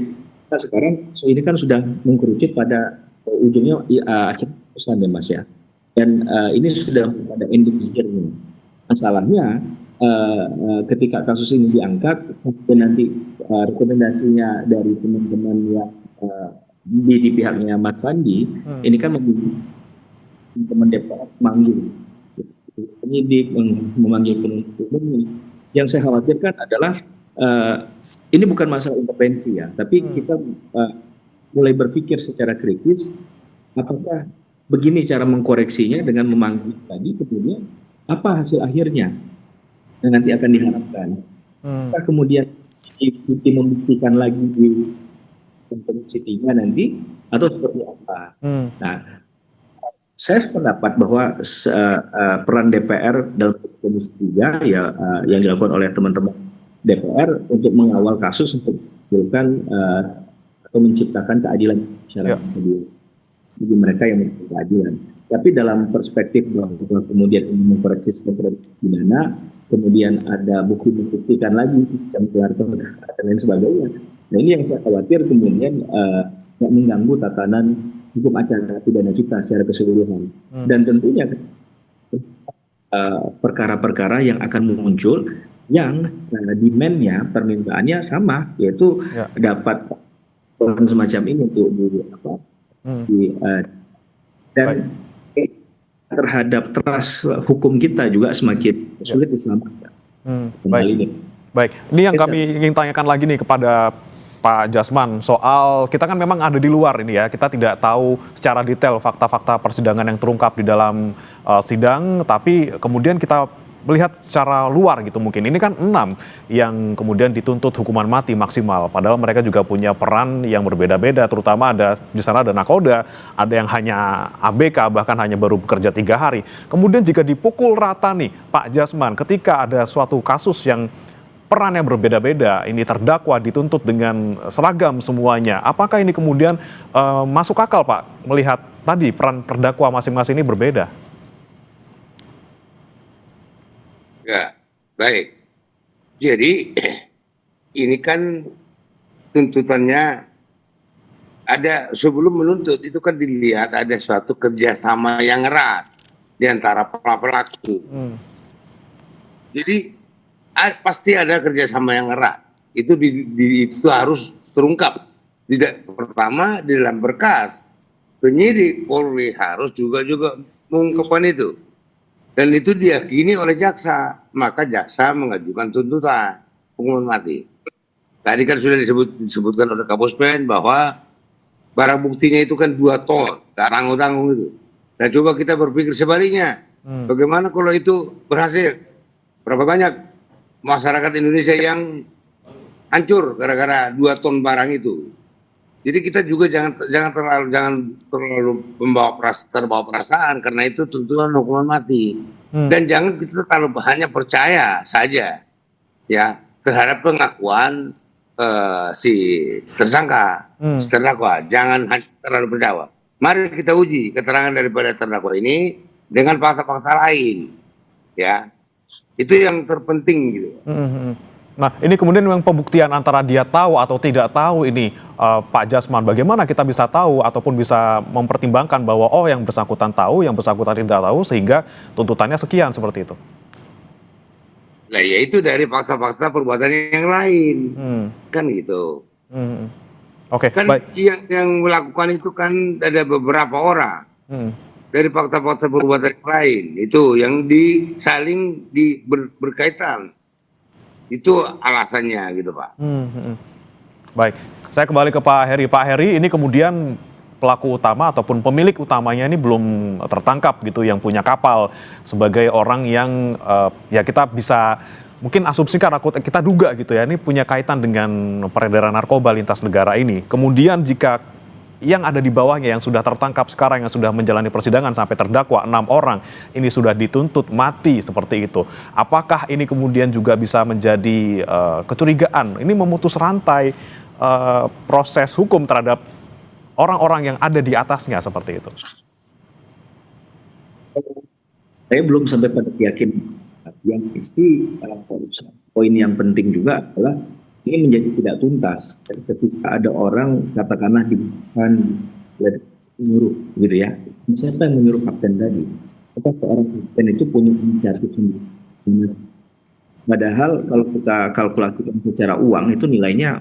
sekarang ini kan sudah mengkerucut pada ujungnya akhir putusan ya Mas ya. Dan ini sudah pada ending akhirnya. Masalahnya ketika kasus ini diangkat dan nanti rekomendasinya dari teman-teman yang di pihaknya Mas Sandi, ini kan teman DPR memanggil penyidik, memanggil penuntut umum. Yang saya khawatirkan adalah ini bukan masalah intervensi ya, tapi kita mulai berpikir secara kritis, apakah begini cara mengkoreksinya dengan memanggil tadi, kemudian apa hasil akhirnya yang nanti akan diharapkan. Apakah kemudian diikuti membuktikan lagi di Komisi 3 nanti atau seperti apa? Nah, saya sependapat bahwa peran DPR dalam Komisi 3 ya yang dilakukan oleh teman-teman DPR untuk mengawal kasus untuk melakukan atau menciptakan keadilan masyarakat bagi mereka yang mencari keadilan. Tapi dalam perspektif bahwa kemudian mengkoreksi sistem pidana, kemudian ada bukti lagi sistem gelar perkara dan lain sebagainya. Nah, ini yang saya khawatir kemudian mengganggu tatanan hukum acara pidana kita secara keseluruhan. Dan tentunya perkara-perkara yang akan muncul yang demand-nya, permintaannya sama, yaitu dapat semacam ini untuk dan terhadap trust hukum kita juga semakin sulit diselamatkan. Baik, ini yang kami ingin tanyakan lagi nih kepada Pak Jasman, soal kita kan memang ada di luar ini ya, kita tidak tahu secara detail fakta-fakta persidangan yang terungkap di dalam sidang, tapi kemudian kita melihat secara luar gitu mungkin. Ini kan 6 yang kemudian dituntut hukuman mati maksimal, padahal mereka juga punya peran yang berbeda-beda, terutama ada di sana ada nakoda, ada yang hanya ABK, bahkan hanya baru bekerja 3 hari. Kemudian jika dipukul rata nih, Pak Jasman, ketika ada suatu kasus yang peran yang berbeda-beda, ini terdakwa dituntut dengan seragam semuanya. Apakah ini kemudian masuk akal Pak, melihat tadi peran terdakwa masing-masing ini berbeda? Ya, baik. Jadi ini kan tuntutannya ada sebelum menuntut itu kan dilihat ada suatu kerjasama yang erat di antara pelaku. Jadi pasti ada kerjasama yang erat. Itu itu harus terungkap. Tidak pertama di dalam berkas penyidik Polri harus juga mengungkapkan itu. Dan itu diyakini oleh jaksa, maka jaksa mengajukan tuntutan hukuman mati. Tadi kan sudah disebutkan oleh Kapuspen bahwa barang buktinya itu kan 2 ton, tak tanggung-tanggung itu. Nah coba kita berpikir sebaliknya, bagaimana kalau itu berhasil? Berapa banyak masyarakat Indonesia yang hancur gara-gara 2 ton barang itu? Jadi kita juga jangan terlalu terbawa perasaan karena itu tuntutan hukuman mati. Dan jangan kita terlalu hanya percaya saja ya terhadap pengakuan si tersangka, terdakwa. Jangan hanya terlalu percaya. Mari kita uji keterangan daripada terdakwa ini dengan fakta-fakta lain, ya. Itu yang terpenting gitu. Nah, ini kemudian memang pembuktian antara dia tahu atau tidak tahu ini, Pak Jasman. Bagaimana kita bisa tahu ataupun bisa mempertimbangkan bahwa yang bersangkutan tahu, yang bersangkutan tidak tahu, sehingga tuntutannya sekian seperti itu? Nah, yaitu dari fakta-fakta perbuatan yang lain, kan gitu. Oke, kan baik. Yang melakukan itu kan ada beberapa orang. Dari fakta-fakta perbuatan yang lain, itu yang saling berkaitan. Itu alasannya gitu Pak. Baik, saya kembali ke Pak Heri. Pak Heri, ini kemudian pelaku utama ataupun pemilik utamanya ini belum tertangkap gitu, yang punya kapal, sebagai orang yang ya kita bisa mungkin asumsikan, kita duga gitu ya, ini punya kaitan dengan peredaran narkoba lintas negara ini. Kemudian jika yang ada di bawahnya yang sudah tertangkap sekarang, yang sudah menjalani persidangan sampai terdakwa 6 orang, ini sudah dituntut mati seperti itu. Apakah ini kemudian juga bisa menjadi kecurigaan? Ini memutus rantai proses hukum terhadap orang-orang yang ada di atasnya seperti itu. Saya belum sampai pada keyakinan. Yang pasti poin yang penting juga adalah ini menjadi tidak tuntas ketika ada orang katakanlah dibutuhkan menyuruh gitu ya. Siapa yang menyuruh kapten tadi? Apakah seorang kapten itu punya inisiatif sendiri? Padahal kalau kita kalkulasikan secara uang itu nilainya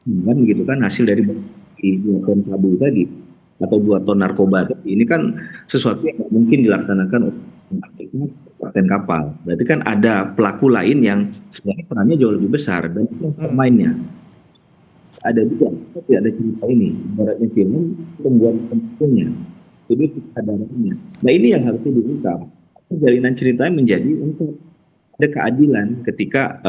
kan gitu kan, hasil dari 2 ton sabu tadi atau 2 ton narkoba tadi, ini kan sesuatu yang tidak mungkin dilaksanakan oleh kapten kapal. Berarti kan ada pelaku lain yang sebenarnya perannya jauh lebih besar dan itu pemainnya. Ada juga, tapi ada cerita ini, ibaratnya film pembuat pembuatnya, jadi kesadarannya. Nah ini yang harusnya diungkap. Jalinan ceritanya menjadi untuk ada keadilan ketika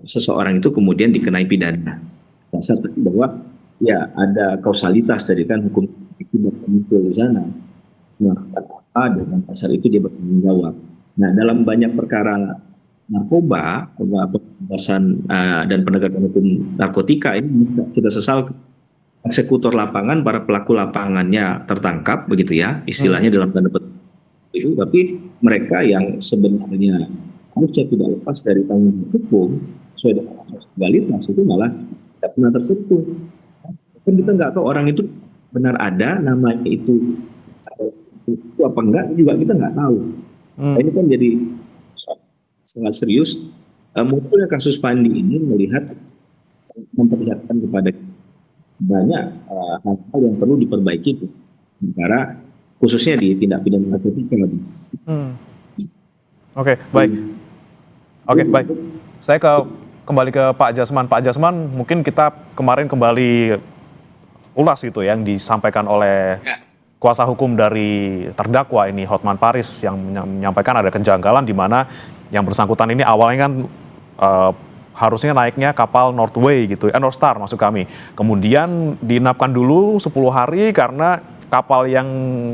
seseorang itu kemudian dikenai pidana. Dasar bahwa ya ada kausalitas tadi kan, hukum itu muncul di sana. Melakukan apa dengan dasar itu dia bertanggung jawab. Nah dalam banyak perkara narkoba, pemberantasan dan penegakan hukum narkotika ini kita sesal eksekutor lapangan, para pelaku lapangannya tertangkap begitu ya, istilahnya dalam tanda petik itu, tapi mereka yang sebenarnya harusnya tidak lepas dari tanggung jawab hukum sesuai dengan asas legalitas itu malah tidak pernah tersentuh. Kan kita nggak tahu orang itu benar ada namanya itu apa enggak juga kita nggak tahu. Nah, ini kan jadi sangat serius. Munculnya kasus Pandi ini memperlihatkan kepada banyak hal-hal yang perlu diperbaiki negara, khususnya di tindak pidana narkotika. Oke, baik. Saya kembali ke Pak Jasman. Pak Jasman, mungkin kita kemarin kembali ulas itu yang disampaikan oleh kuasa hukum dari terdakwa ini, Hotman Paris, yang menyampaikan ada kejanggalan di mana yang bersangkutan ini awalnya kan harusnya naiknya kapal Northway gitu, North Star maksud kami. Kemudian diinapkan dulu 10 hari karena kapal yang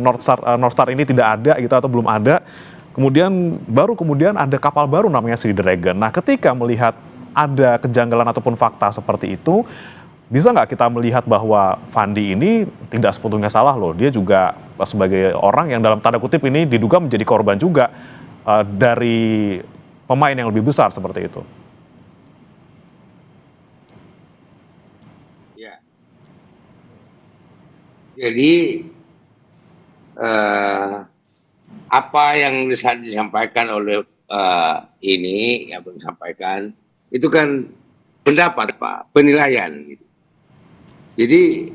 North Star ini tidak ada gitu atau belum ada. Kemudian ada kapal baru namanya Sea Dragon. Nah, ketika melihat ada kejanggalan ataupun fakta seperti itu, bisa nggak kita melihat bahwa Fandi ini tidak sebetulnya salah loh. Dia juga sebagai orang yang dalam tanda kutip ini diduga menjadi korban juga dari pemain yang lebih besar seperti itu. Ya. Jadi apa yang disampaikan oleh ini yang disampaikan itu kan pendapat Pak, penilaian gitu. Jadi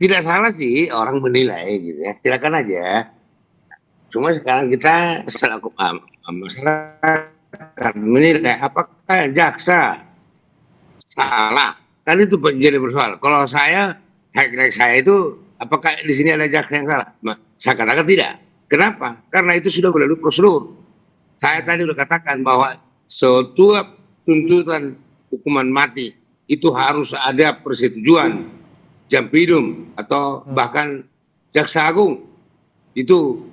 tidak salah sih orang menilai gitu ya, silakan aja. Cuma sekarang kita selaku masyarakat menilai apakah jaksa salah, kan itu jadi persoalan. Kalau saya itu apakah di sini ada jaksa yang salah? Saya katakan tidak. Kenapa? Karena itu sudah melalui prosedur. Saya tadi sudah katakan bahwa setiap tuntutan hukuman mati itu harus ada persetujuan Jampidum atau bahkan Jaksa Agung. Itu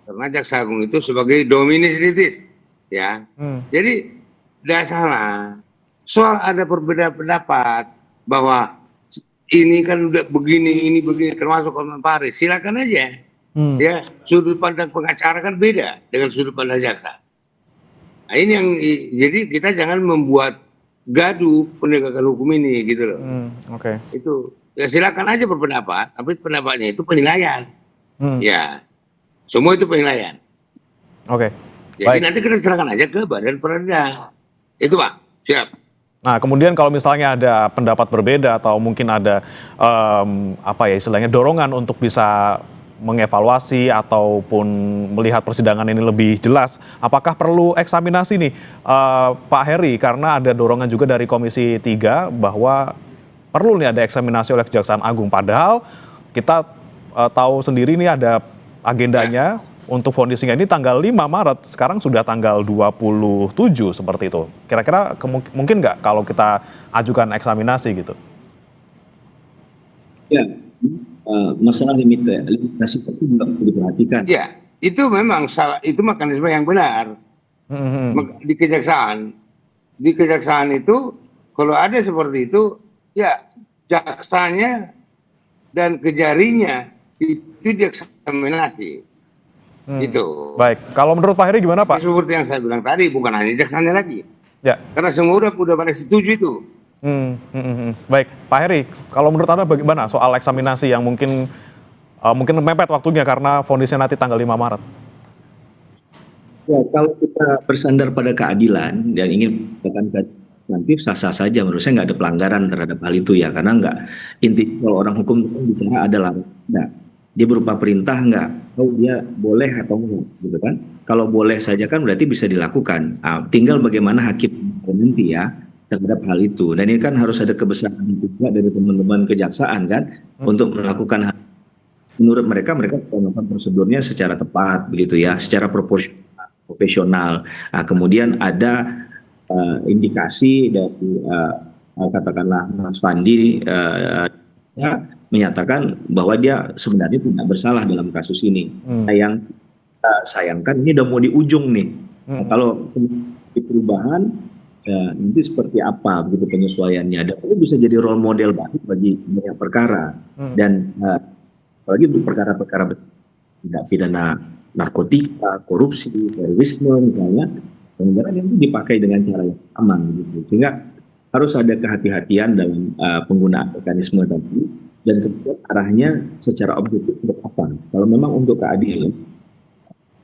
karena Jaksa Agung itu sebagai dominis litis, ya. Jadi tidak salah. Soal ada perbedaan pendapat bahwa ini kan udah begini, ini begini, termasuk Hotman Paris, silakan aja. Ya, sudut pandang pengacara kan beda dengan sudut pandang jaksa. Nah, ini yang jadi kita jangan membuat gaduh penegakan hukum ini gitu loh. Itu ya silakan aja berpendapat, tapi pendapatnya itu penilaian. Ya, semua itu penilaian. Jadi nanti kita serahkan aja ke badan peradilan. Itu Pak, siap. Nah, kemudian kalau misalnya ada pendapat berbeda atau mungkin ada istilahnya dorongan untuk bisa mengevaluasi ataupun melihat persidangan ini lebih jelas, apakah perlu eksaminasi nih Pak Heri, karena ada dorongan juga dari Komisi 3 bahwa perlu nih ada eksaminasi oleh Kejaksaan Agung, padahal kita tahu sendiri nih ada agendanya untuk vonisnya ini tanggal 5 Maret, sekarang sudah tanggal 27 seperti itu. Kira-kira mungkin nggak kalau kita ajukan eksaminasi gitu? Ya. Masalah limitasi itu juga perlu diperhatikan. Ya, itu memang salah, itu mekanisme yang benar. Di kejaksaan itu kalau ada seperti itu, ya jaksanya dan kejarinya itu dieksaminasi. Itu. Baik, kalau menurut Pak Heri gimana Pak? Seperti yang saya bilang tadi, bukan hanya jaksanya lagi. Ya. Karena semua udah pada setuju itu. Baik, Pak Heri, kalau menurut Anda bagaimana soal eksaminasi yang mungkin mepet waktunya karena vonisnya nanti tanggal 5 Maret? Ya, kalau kita bersandar pada keadilan dan ingin mendapatkan nanti sah-sah saja, menurut saya nggak ada pelanggaran terhadap hal itu ya, karena nggak inti kalau orang hukum itu bicara adalah nggak dia berupa perintah nggak, dia boleh atau enggak, gitu kan? Kalau boleh saja kan berarti bisa dilakukan. Tinggal bagaimana hakim nanti ya terhadap hal itu. Dan ini kan harus ada kebesaran juga dari teman-teman kejaksaan kan untuk melakukan hal. Menurut mereka melakukan prosedurnya secara tepat begitu ya, secara profesional. Kemudian ada indikasi dari katakanlah Mas Fandi menyatakan bahwa dia sebenarnya tidak bersalah dalam kasus ini. Yang sayangkan ini udah mau di ujung nih. Kalau di perubahan nanti seperti apa begitu penyesuaiannya. Dan itu bisa jadi role model baik bagi banyak perkara. Dan apalagi untuk perkara-perkara tidak pidana narkotika, korupsi, terorisme misalnya, kemudian itu dipakai dengan cara yang aman gitu. Sehingga harus ada kehati-hatian dalam penggunaan mekanisme tadi dan kemudian arahnya secara objektif untuk apa. Kalau memang untuk keadilan,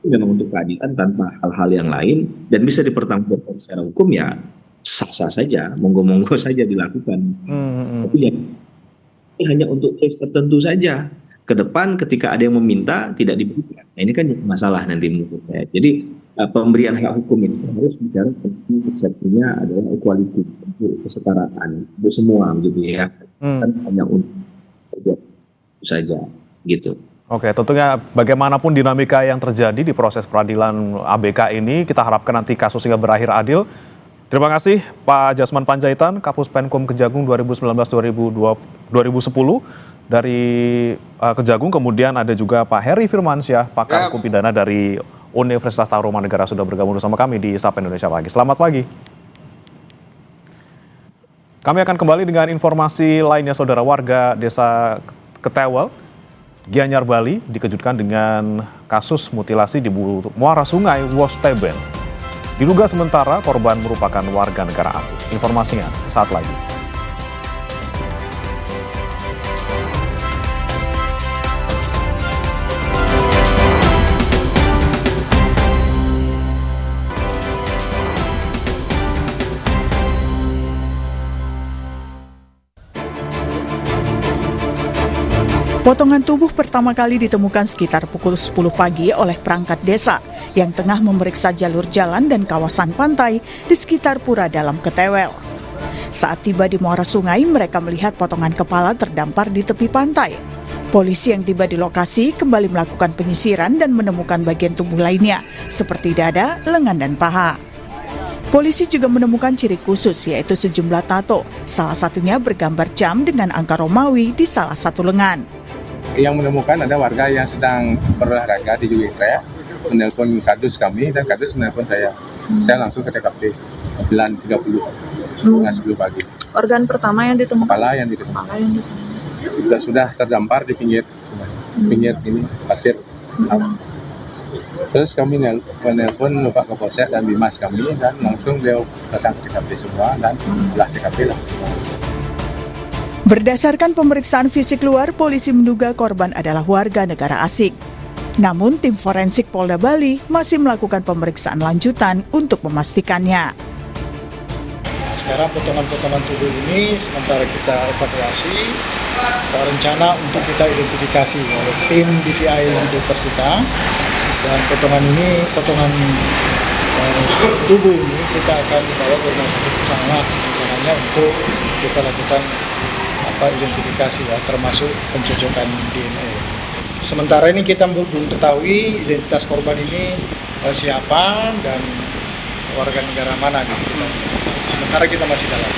memang untuk keadilan tanpa hal-hal yang lain dan bisa dipertanggungjawabkan secara hukum ya sah-sah saja, monggo-monggo saja dilakukan. Tapi ya ini hanya untuk case tertentu saja. Ke depan ketika ada yang meminta tidak diberikan. Nah, ini kan masalah nanti menurut saya. Jadi pemberian hak hukum itu harus bicara tentang konsepnya adalah equality, untuk kesetaraan untuk semua gitu ya. Kan hanya untuk itu saja gitu. Oke, tentunya bagaimanapun dinamika yang terjadi di proses peradilan ABK ini, kita harapkan nanti kasusnya berakhir adil. Terima kasih Pak Jasman Panjaitan, Kapus Penkum Kejagung 2019-2010 dari Kejagung. Kemudian ada juga Pak Heri Firmansyah, pakar hukum pidana dari Universitas Tarumanegara sudah bergabung bersama kami di Sapa Indonesia Pagi. Selamat pagi. Kami akan kembali dengan informasi lainnya. Saudara, warga Desa Ketewel, Gianyar, Bali dikejutkan dengan kasus mutilasi di muara sungai Wosteben. Diduga sementara korban merupakan warga negara asing. Informasinya saat lagi. Potongan tubuh pertama kali ditemukan sekitar pukul 10 pagi oleh perangkat desa yang tengah memeriksa jalur jalan dan kawasan pantai di sekitar Pura Dalam Ketewel. Saat tiba di muara sungai, mereka melihat potongan kepala terdampar di tepi pantai. Polisi yang tiba di lokasi kembali melakukan penyisiran dan menemukan bagian tubuh lainnya seperti dada, lengan, dan paha. Polisi juga menemukan ciri khusus yaitu sejumlah tato, salah satunya bergambar jam dengan angka Romawi di salah satu lengan. Yang menemukan ada warga yang sedang berolahraga di Juwita, menelpon kadus kami dan kadus menelpon saya. Saya langsung ke TKP 9.30 setengah 10 pagi. Organ pertama yang ditemukan? Kepala yang ditemukan. Sudah terdampar di pinggir ini pasir. Terus kami menelpon Bapak Kapolsek dan Bimas kami dan langsung beliau datang ke TKP semua dan belah TKP langsung. Berdasarkan pemeriksaan fisik luar, polisi menduga korban adalah warga negara asing. Namun tim forensik Polda Bali masih melakukan pemeriksaan lanjutan untuk memastikannya. Sekarang potongan-potongan tubuh ini sementara kita evakuasi, rencana untuk kita identifikasi oleh tim DVI identitas kita. Dan potongan tubuh ini kita akan dibawa ke rumah sakit bersama rencananya untuk kita lakukan identifikasi ya, termasuk pencocokan DNA. Sementara ini kita belum ketahui identitas korban ini siapa dan warga negara mana gitu. Sementara kita masih dalam.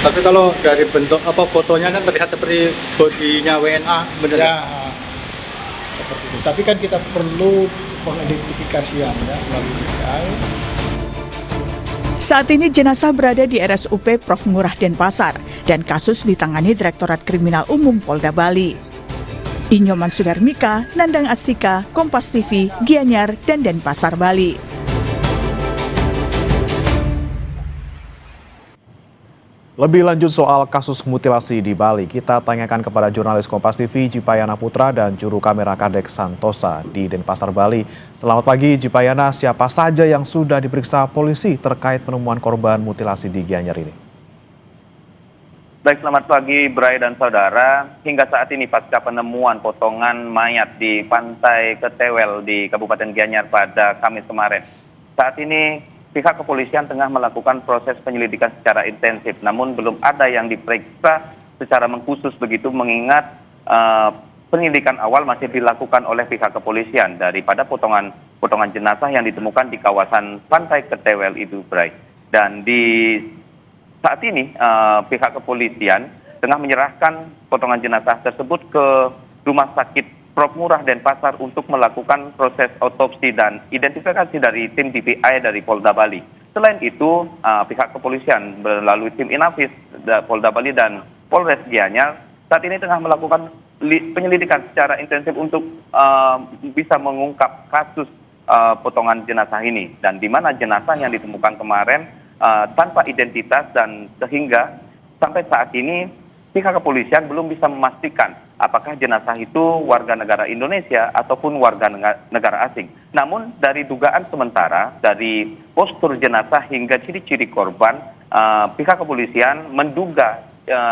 Tapi kalau dari bentuk fotonya kan terlihat seperti bodinya WNA, benar ya? Seperti itu. Tapi kan kita perlu pengidentifikasian ya melalui DVI. Saat ini jenazah berada di RSUP Prof. Ngurah Denpasar dan kasus ditangani Direktorat Kriminal Umum Polda Bali. Inyoman Sudarmika, Nandang Astika, Kompas TV, Gianyar, dan Denpasar, Bali. Lebih lanjut soal kasus mutilasi di Bali, kita tanyakan kepada jurnalis Kompas TV Jipayana Putra dan juru kamera Kadek Santosa di Denpasar, Bali. Selamat pagi Jipayana, siapa saja yang sudah diperiksa polisi terkait penemuan korban mutilasi di Gianyar ini? Baik, selamat pagi Bray dan saudara. Hingga saat ini pasca penemuan potongan mayat di Pantai Ketewel di Kabupaten Gianyar pada Kamis kemarin, saat ini pihak kepolisian tengah melakukan proses penyelidikan secara intensif, namun belum ada yang diperiksa secara mengkhusus begitu, mengingat penyelidikan awal masih dilakukan oleh pihak kepolisian daripada potongan jenazah yang ditemukan di kawasan Pantai Ketewel itu, Bray. Dan di saat ini pihak kepolisian tengah menyerahkan potongan jenazah tersebut ke Rumah Sakit Prof Murah Denpasar untuk melakukan proses otopsi dan identifikasi dari tim DPI dari Polda Bali. Selain itu, pihak kepolisian melalui tim Inafis Polda Bali dan Polres Gianyar saat ini tengah melakukan penyelidikan secara intensif untuk bisa mengungkap kasus potongan jenazah ini, dan di mana jenazah yang ditemukan kemarin tanpa identitas, dan sehingga sampai saat ini pihak kepolisian belum bisa memastikan apakah jenazah itu warga negara Indonesia ataupun warga negara asing. Namun dari dugaan sementara, dari postur jenazah hingga ciri-ciri korban, pihak kepolisian menduga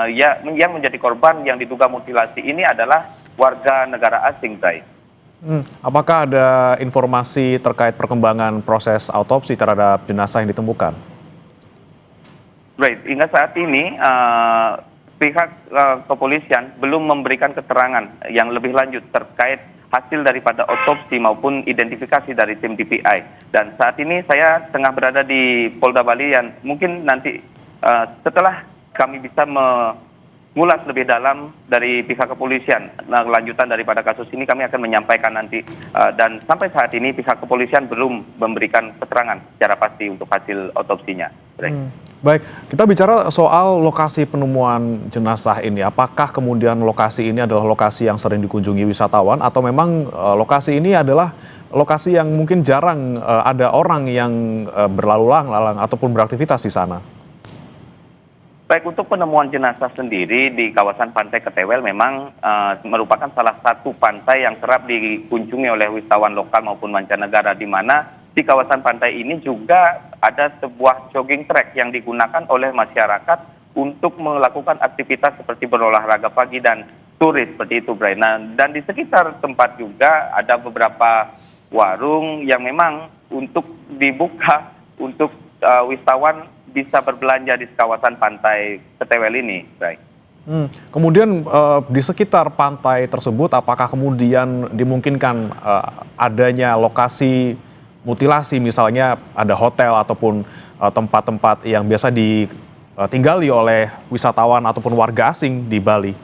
yang menjadi korban yang diduga mutilasi ini adalah warga negara asing, Bray. Apakah ada informasi terkait perkembangan proses autopsi terhadap jenazah yang ditemukan? Baik, hingga saat ini pihak kepolisian belum memberikan keterangan yang lebih lanjut terkait hasil daripada otopsi maupun identifikasi dari tim DPI. Dan saat ini saya tengah berada di Polda Bali, yang mungkin nanti setelah kami bisa mengulas lebih dalam dari pihak kepolisian lanjutan daripada kasus ini, kami akan menyampaikan nanti. Dan sampai saat ini pihak kepolisian belum memberikan keterangan secara pasti untuk hasil otopsinya. Baik, kita bicara soal lokasi penemuan jenazah ini. Apakah kemudian lokasi ini adalah lokasi yang sering dikunjungi wisatawan, atau memang lokasi ini adalah lokasi yang mungkin jarang ada orang yang berlalu lalang ataupun beraktivitas di sana? Baik, untuk penemuan jenazah sendiri di kawasan Pantai Ketewel memang merupakan salah satu pantai yang kerap dikunjungi oleh wisatawan lokal maupun mancanegara, di mana di kawasan pantai ini juga ada sebuah jogging track yang digunakan oleh masyarakat untuk melakukan aktivitas seperti berolahraga pagi dan turis seperti itu, Bray. Nah, dan di sekitar tempat juga ada beberapa warung yang memang untuk dibuka untuk wisatawan bisa berbelanja di kawasan Pantai Ketewel ini, Bray. Kemudian di sekitar pantai tersebut, apakah kemudian dimungkinkan adanya lokasi mutilasi, misalnya ada hotel ataupun tempat-tempat yang biasa ditinggali oleh wisatawan ataupun warga asing di Bali?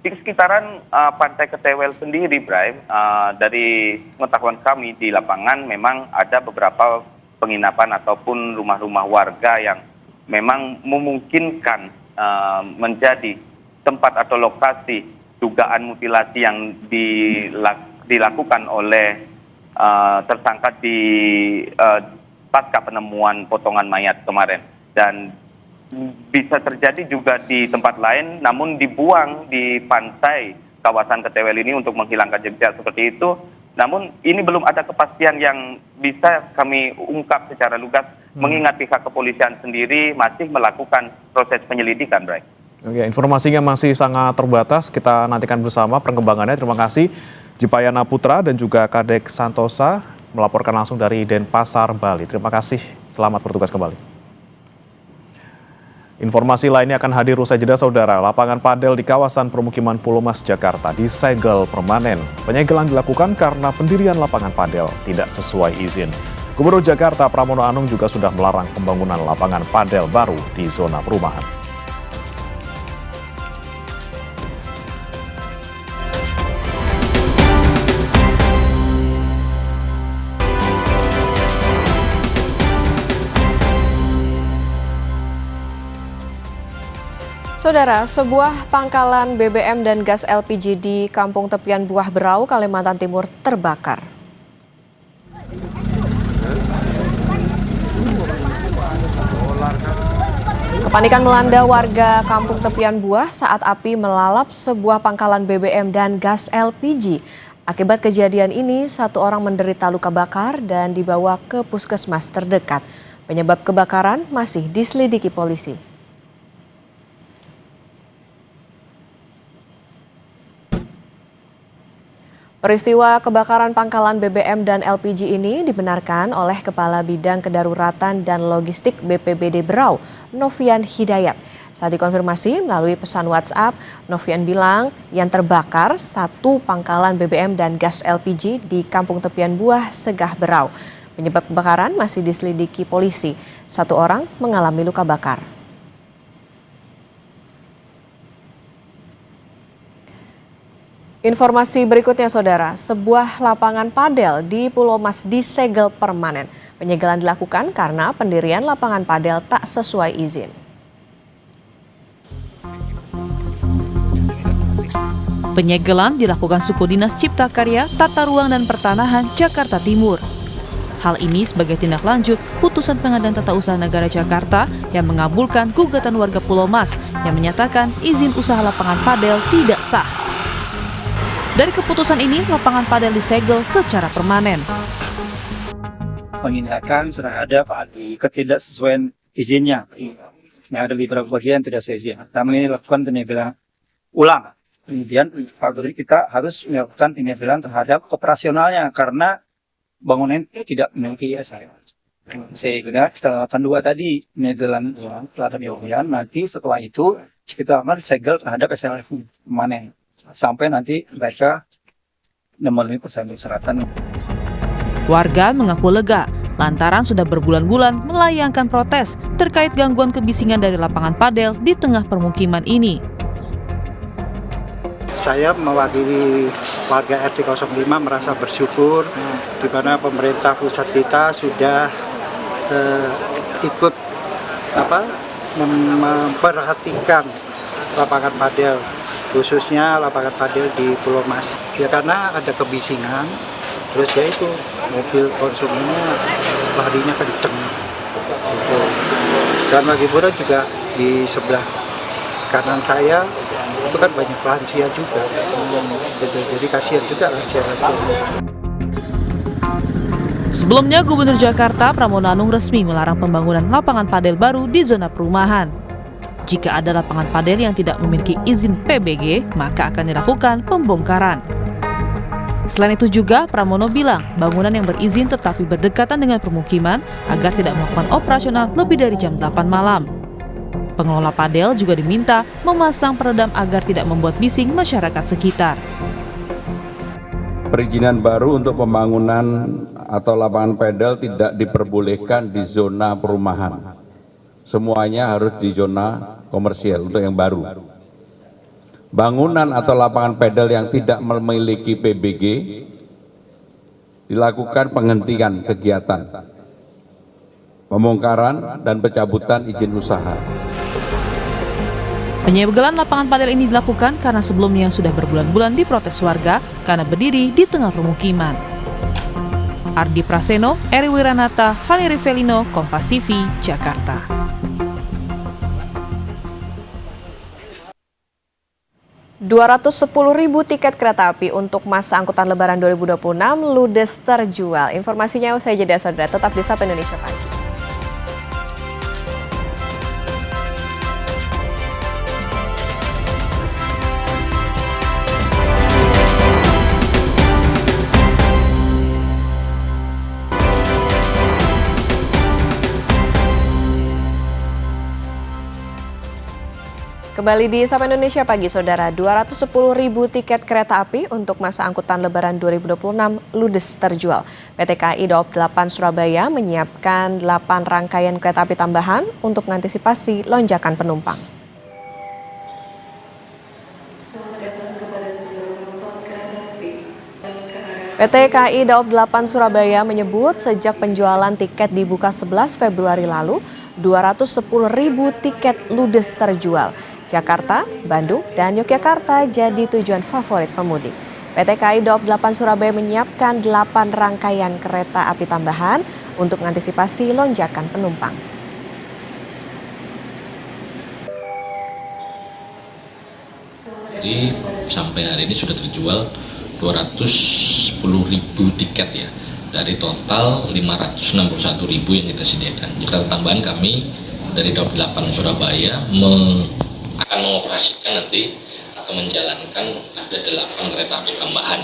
Di sekitaran Pantai Ketewel sendiri, Bray, dari pengetahuan kami di lapangan memang ada beberapa penginapan ataupun rumah-rumah warga yang memang memungkinkan menjadi tempat atau lokasi dugaan mutilasi yang dilakukan oleh tersangka di pasca penemuan potongan mayat kemarin. Dan bisa terjadi juga di tempat lain, namun dibuang di pantai kawasan Ketewel ini untuk menghilangkan jejak seperti itu. Namun ini belum ada kepastian yang bisa kami ungkap secara lugas, mengingat pihak kepolisian sendiri masih melakukan proses penyelidikan, Bray. Oke, informasinya masih sangat terbatas, kita nantikan bersama perkembangannya. Terima kasih Jipayana Putra dan juga Kadek Santosa melaporkan langsung dari Denpasar, Bali. Terima kasih, selamat bertugas kembali. Informasi lainnya akan hadir usai jeda, saudara. Lapangan padel di kawasan permukiman Pulau Mas, Jakarta disegel permanen. Penyegelan dilakukan karena pendirian lapangan padel tidak sesuai izin. Gubernur Jakarta Pramono Anung juga sudah melarang pembangunan lapangan padel baru di zona perumahan. Saudara, sebuah pangkalan BBM dan gas LPG di Kampung Tepian Buah Berau, Kalimantan Timur terbakar. Kepanikan melanda warga Kampung Tepian Buah saat api melalap sebuah pangkalan BBM dan gas LPG. Akibat kejadian ini, 1 orang menderita luka bakar dan dibawa ke puskesmas terdekat. Penyebab kebakaran masih diselidiki polisi. Peristiwa kebakaran pangkalan BBM dan LPG ini dibenarkan oleh Kepala Bidang Kedaruratan dan Logistik BPBD Berau, Novian Hidayat. Saat dikonfirmasi melalui pesan WhatsApp, Novian bilang yang terbakar 1 pangkalan BBM dan gas LPG di Kampung Tepian Buah, Segah Berau. Penyebab kebakaran masih diselidiki polisi. 1 orang mengalami luka bakar. Informasi berikutnya, Saudara, sebuah lapangan padel di Pulau Mas disegel permanen. Penyegelan dilakukan karena pendirian lapangan padel tak sesuai izin. Penyegelan dilakukan suku Dinas Cipta Karya, Tata Ruang dan Pertanahan Jakarta Timur. Hal ini sebagai tindak lanjut putusan Pengadilan Tata Usaha Negara Jakarta yang mengabulkan gugatan warga Pulau Mas yang menyatakan izin usaha lapangan padel tidak sah. Dari keputusan ini, lapangan padel disegel secara permanen. Mengingatkan terhadap ketidaksesuaian izinnya. Ada beberapa bagian tidak seizin. Kami ini lakukan penyegelan ulang. Kemudian kita harus melakukan penyegelan terhadap operasionalnya karena bangunan tidak memiliki ISA. Sehingga kita lakukan 2 tadi penyegelan ulang terhadap bagian. Nanti setelah itu kita akan segel terhadap SLF permanen. Sampai nanti mereka memenuhi persyaratan. Warga mengaku lega lantaran sudah berbulan-bulan melayangkan protes terkait gangguan kebisingan dari lapangan padel di tengah permukiman ini. Saya mewakili warga RT 05 merasa bersyukur di mana pemerintah pusat kita sudah ikut memperhatikan lapangan padel, khususnya lapangan padel di Pulau Mas. Ya karena ada kebisingan, terus ya itu mobil konsumennya larinya kenceng. Gitu. Dan lagi pula juga di sebelah kanan saya itu kan banyak lansia juga. Gitu. Jadi kasihan juga lansia-lansia. Sebelumnya, Gubernur Jakarta Pramono Anung resmi melarang pembangunan lapangan padel baru di zona perumahan. Jika ada lapangan padel yang tidak memiliki izin PBG, maka akan dilakukan pembongkaran. Selain itu juga, Pramono bilang bangunan yang berizin tetapi berdekatan dengan permukiman agar tidak melakukan operasional lebih dari jam 8 malam. Pengelola padel juga diminta memasang peredam agar tidak membuat bising masyarakat sekitar. Perizinan baru untuk pembangunan atau lapangan padel tidak diperbolehkan di zona perumahan. Semuanya harus di zona komersial untuk yang baru. Bangunan atau lapangan padel yang tidak memiliki PBG dilakukan penghentian kegiatan, pembongkaran dan pencabutan izin usaha. Penyegelan lapangan padel ini dilakukan karena sebelumnya sudah berbulan-bulan diprotes warga karena berdiri di tengah permukiman. Ardi Praseno, Eri Wiranata, Hani Rivelino, Kompas TV, Jakarta. Ribu tiket kereta api untuk masa angkutan Lebaran 2026 ludes terjual. Informasinya usai jeda, Saudara. Tetap di Sapa Indonesia Pagi. Kembali di Sapa Indonesia Pagi, Saudara. 210.000 tiket kereta api untuk masa angkutan Lebaran 2026 ludes terjual. PT KAI Daob 8 Surabaya menyiapkan 8 rangkaian kereta api tambahan untuk mengantisipasi lonjakan penumpang. PT KAI Daob 8 Surabaya menyebut sejak penjualan tiket dibuka 11 Februari lalu, 210.000 tiket ludes terjual. Jakarta, Bandung, dan Yogyakarta jadi tujuan favorit pemudik. PT KAI Daob 8 Surabaya menyiapkan 8 rangkaian kereta api tambahan untuk mengantisipasi lonjakan penumpang. Jadi sampai hari ini sudah terjual 210.000 tiket ya, dari total 561.000 yang kita sediakan. Jadi tambahan kami dari Daob 8 Surabaya akan mengoperasikan nanti atau menjalankan ada 8 kereta api tambahan.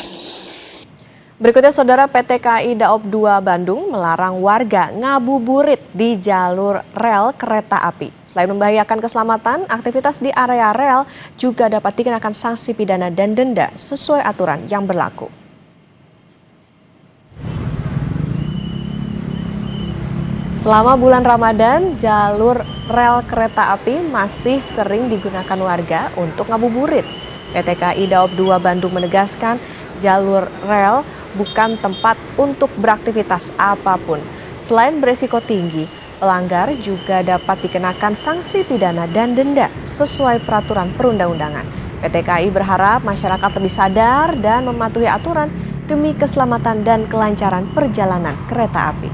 Berikutnya, Saudara, PT KAI Daob 2 Bandung melarang warga ngabuburit di jalur rel kereta api. Selain membahayakan keselamatan, aktivitas di area rel juga dapat dikenakan sanksi pidana dan denda sesuai aturan yang berlaku. Selama bulan Ramadan, jalur rel kereta api masih sering digunakan warga untuk ngabuburit. PT KAI Daob 2 Bandung menegaskan jalur rel bukan tempat untuk beraktivitas apapun. Selain beresiko tinggi, pelanggar juga dapat dikenakan sanksi pidana dan denda sesuai peraturan perundang-undangan. PT KAI berharap masyarakat lebih sadar dan mematuhi aturan demi keselamatan dan kelancaran perjalanan kereta api.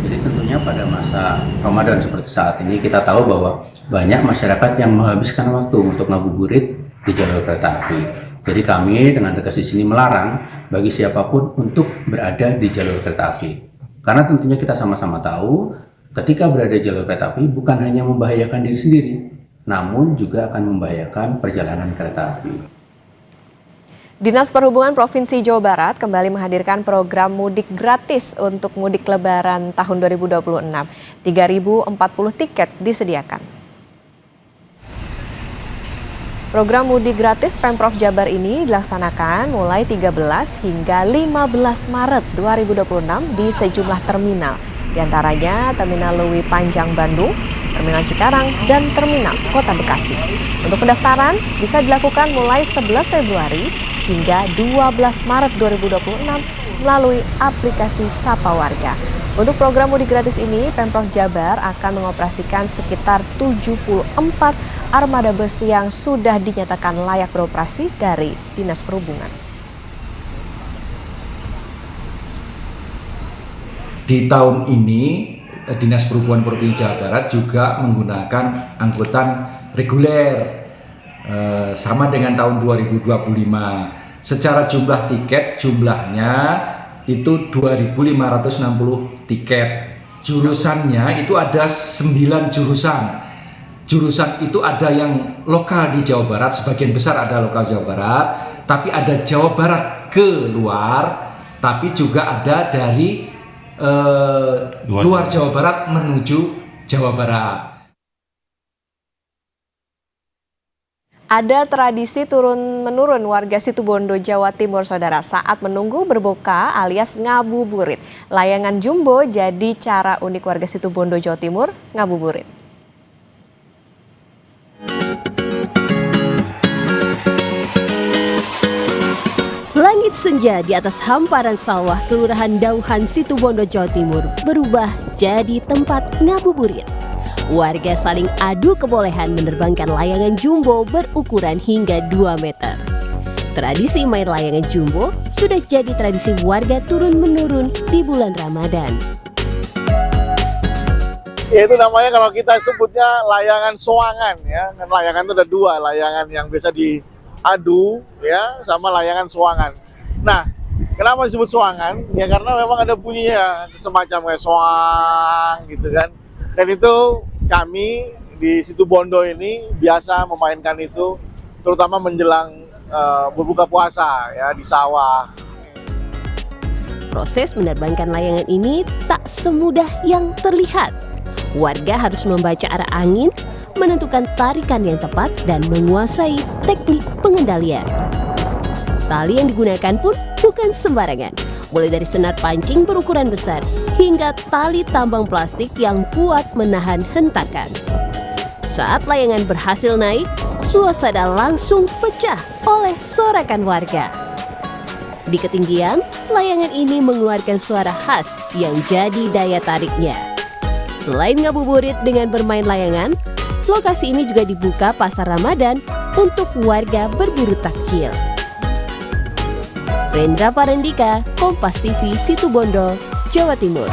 Jadi tentunya pada masa Ramadan seperti saat ini kita tahu bahwa banyak masyarakat yang menghabiskan waktu untuk ngabuburit di jalur kereta api. Jadi kami dengan tegas di sini melarang bagi siapapun untuk berada di jalur kereta api. Karena tentunya kita sama-sama tahu ketika berada di jalur kereta api bukan hanya membahayakan diri sendiri, namun juga akan membahayakan perjalanan kereta api. Dinas Perhubungan Provinsi Jawa Barat kembali menghadirkan program mudik gratis untuk mudik Lebaran tahun 2026. 3.040 tiket disediakan. Program mudik gratis Pemprov Jabar ini dilaksanakan mulai 13 hingga 15 Maret 2026 di sejumlah terminal. Di antaranya Terminal Lewi Panjang Bandung, Terminal Cikarang, dan Terminal Kota Bekasi. Untuk pendaftaran bisa dilakukan mulai 11 Februari hingga 12 Maret 2026 melalui aplikasi Sapa Warga. Untuk program mudik gratis ini, Pemprov Jabar akan mengoperasikan sekitar 74 armada bus yang sudah dinyatakan layak beroperasi dari Dinas Perhubungan. Di tahun ini, Dinas Perhubungan Provinsi Jawa Barat juga menggunakan angkutan reguler sama dengan tahun 2025. Secara jumlah tiket, jumlahnya itu 2.560 tiket. Jurusannya itu ada 9 jurusan. Jurusan itu ada yang lokal di Jawa Barat, sebagian besar ada lokal Jawa Barat, tapi ada Jawa Barat ke luar, tapi juga ada dari luar Jawa Barat menuju Jawa Barat. Ada tradisi turun-menurun warga Situbondo, Jawa Timur, Saudara, saat menunggu berbuka alias ngabuburit. Layangan jumbo jadi cara unik warga Situbondo, Jawa Timur ngabuburit. Langit senja di atas hamparan sawah Kelurahan Dauhan, Situbondo, Jawa Timur berubah jadi tempat ngabuburit. Warga saling adu kebolehan menerbangkan layangan jumbo berukuran hingga 2 meter. Tradisi main layangan jumbo sudah jadi tradisi warga turun-menurun di bulan Ramadan. Ya, itu namanya kalau kita sebutnya layangan soangan ya. Layangan itu ada 2, layangan yang biasa diadu ya sama layangan soangan. Nah, kenapa disebut soangan? Ya karena memang ada bunyinya semacam kayak soang gitu kan. Dan itu kami di Situbondo ini biasa memainkan itu terutama menjelang berbuka puasa ya di sawah. Proses menerbangkan layangan ini tak semudah yang terlihat. Warga harus membaca arah angin, menentukan tarikan yang tepat, dan menguasai teknik pengendalian. Tali yang digunakan pun bukan sembarangan, mulai dari senar pancing berukuran besar hingga tali tambang plastik yang kuat menahan hentakan. Saat layangan berhasil naik, suasana langsung pecah oleh sorakan warga. Di ketinggian, layangan ini mengeluarkan suara khas yang jadi daya tariknya. Selain ngabuburit dengan bermain layangan, lokasi ini juga dibuka pasar Ramadan untuk warga berburu takjil. Rendra Parendika, Kompas TV, Situbondo, Jawa Timur.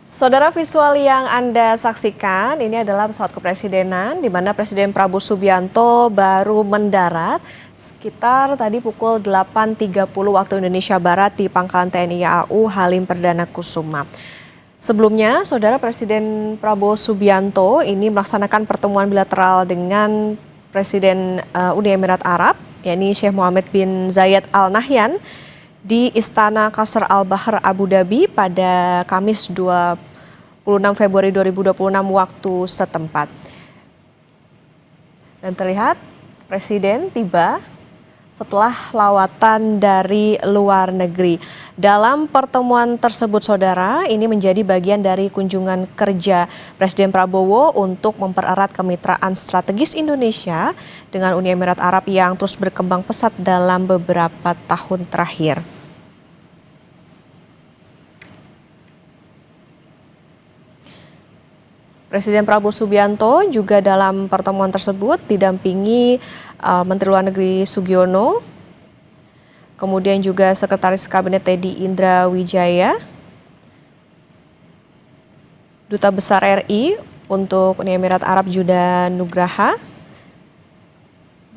Saudara, visual yang Anda saksikan ini adalah pesawat kepresidenan di mana Presiden Prabowo Subianto baru mendarat sekitar tadi pukul 8.30 waktu Indonesia Barat di Pangkalan TNI AU Halim Perdana Kusuma. Sebelumnya, Saudara, Presiden Prabowo Subianto ini melaksanakan pertemuan bilateral dengan Presiden Uni Emirat Arab, yakni Sheikh Mohammed bin Zayed Al Nahyan, di Istana Qasr Al Bahr Abu Dhabi pada Kamis 26 Februari 2026 waktu setempat. Dan terlihat Presiden tiba setelah lawatan dari luar negeri. Dalam pertemuan tersebut, Saudara, ini menjadi bagian dari kunjungan kerja Presiden Prabowo untuk mempererat kemitraan strategis Indonesia dengan Uni Emirat Arab yang terus berkembang pesat dalam beberapa tahun terakhir. Presiden Prabowo Subianto juga dalam pertemuan tersebut didampingi Menteri Luar Negeri Sugiono, kemudian juga Sekretaris Kabinet Teddy Indra Wijaya, Duta Besar RI untuk Uni Emirat Arab Juda Nugraha,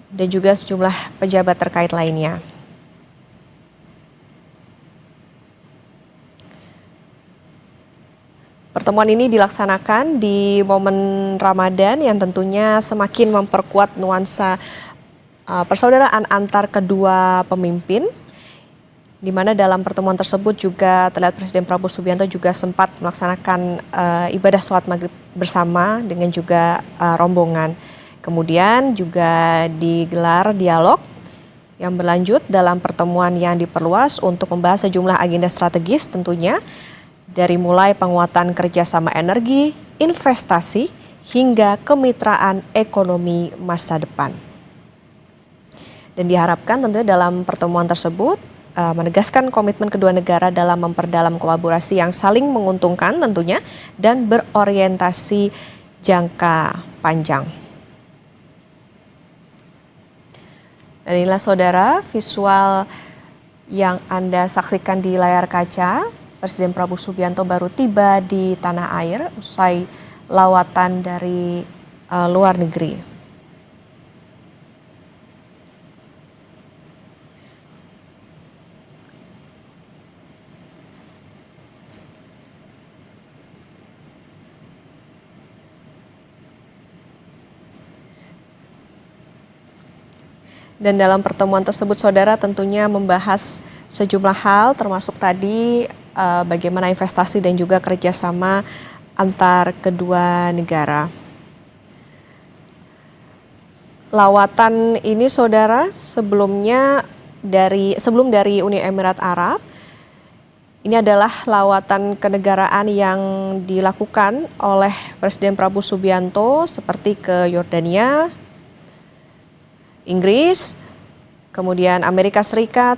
dan juga sejumlah pejabat terkait lainnya. Pertemuan ini dilaksanakan di momen Ramadan yang tentunya semakin memperkuat nuansa persaudaraan antar kedua pemimpin, di mana dalam pertemuan tersebut juga terlihat Presiden Prabowo Subianto juga sempat melaksanakan ibadah sholat maghrib bersama dengan juga rombongan. Kemudian juga digelar dialog yang berlanjut dalam pertemuan yang diperluas untuk membahas sejumlah agenda strategis tentunya, dari mulai penguatan kerjasama energi, investasi, hingga kemitraan ekonomi masa depan. Dan diharapkan tentunya dalam pertemuan tersebut menegaskan komitmen kedua negara dalam memperdalam kolaborasi yang saling menguntungkan tentunya dan berorientasi jangka panjang. Dan inilah, Saudara, visual yang Anda saksikan di layar kaca. Presiden Prabowo Subianto baru tiba di tanah air usai lawatan dari luar negeri. Dan dalam pertemuan tersebut, Saudara, tentunya membahas sejumlah hal termasuk tadi bagaimana investasi dan juga kerjasama antar kedua negara. Lawatan ini, Saudara, sebelum dari Uni Emirat Arab, ini adalah lawatan kenegaraan yang dilakukan oleh Presiden Prabowo Subianto seperti ke Yordania, Inggris, kemudian Amerika Serikat,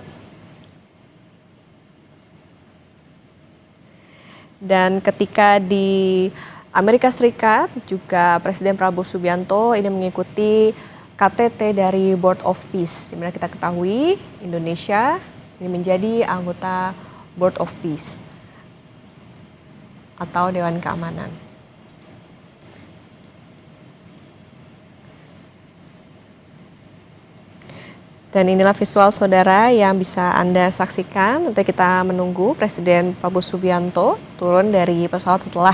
dan ketika di Amerika Serikat juga Presiden Prabowo Subianto ini mengikuti KTT dari Board of Peace, di mana kita ketahui Indonesia ini menjadi anggota Board of Peace atau Dewan Keamanan. Dan inilah visual, Saudara, yang bisa Anda saksikan. Nanti kita menunggu Presiden Prabowo Subianto turun dari pesawat setelah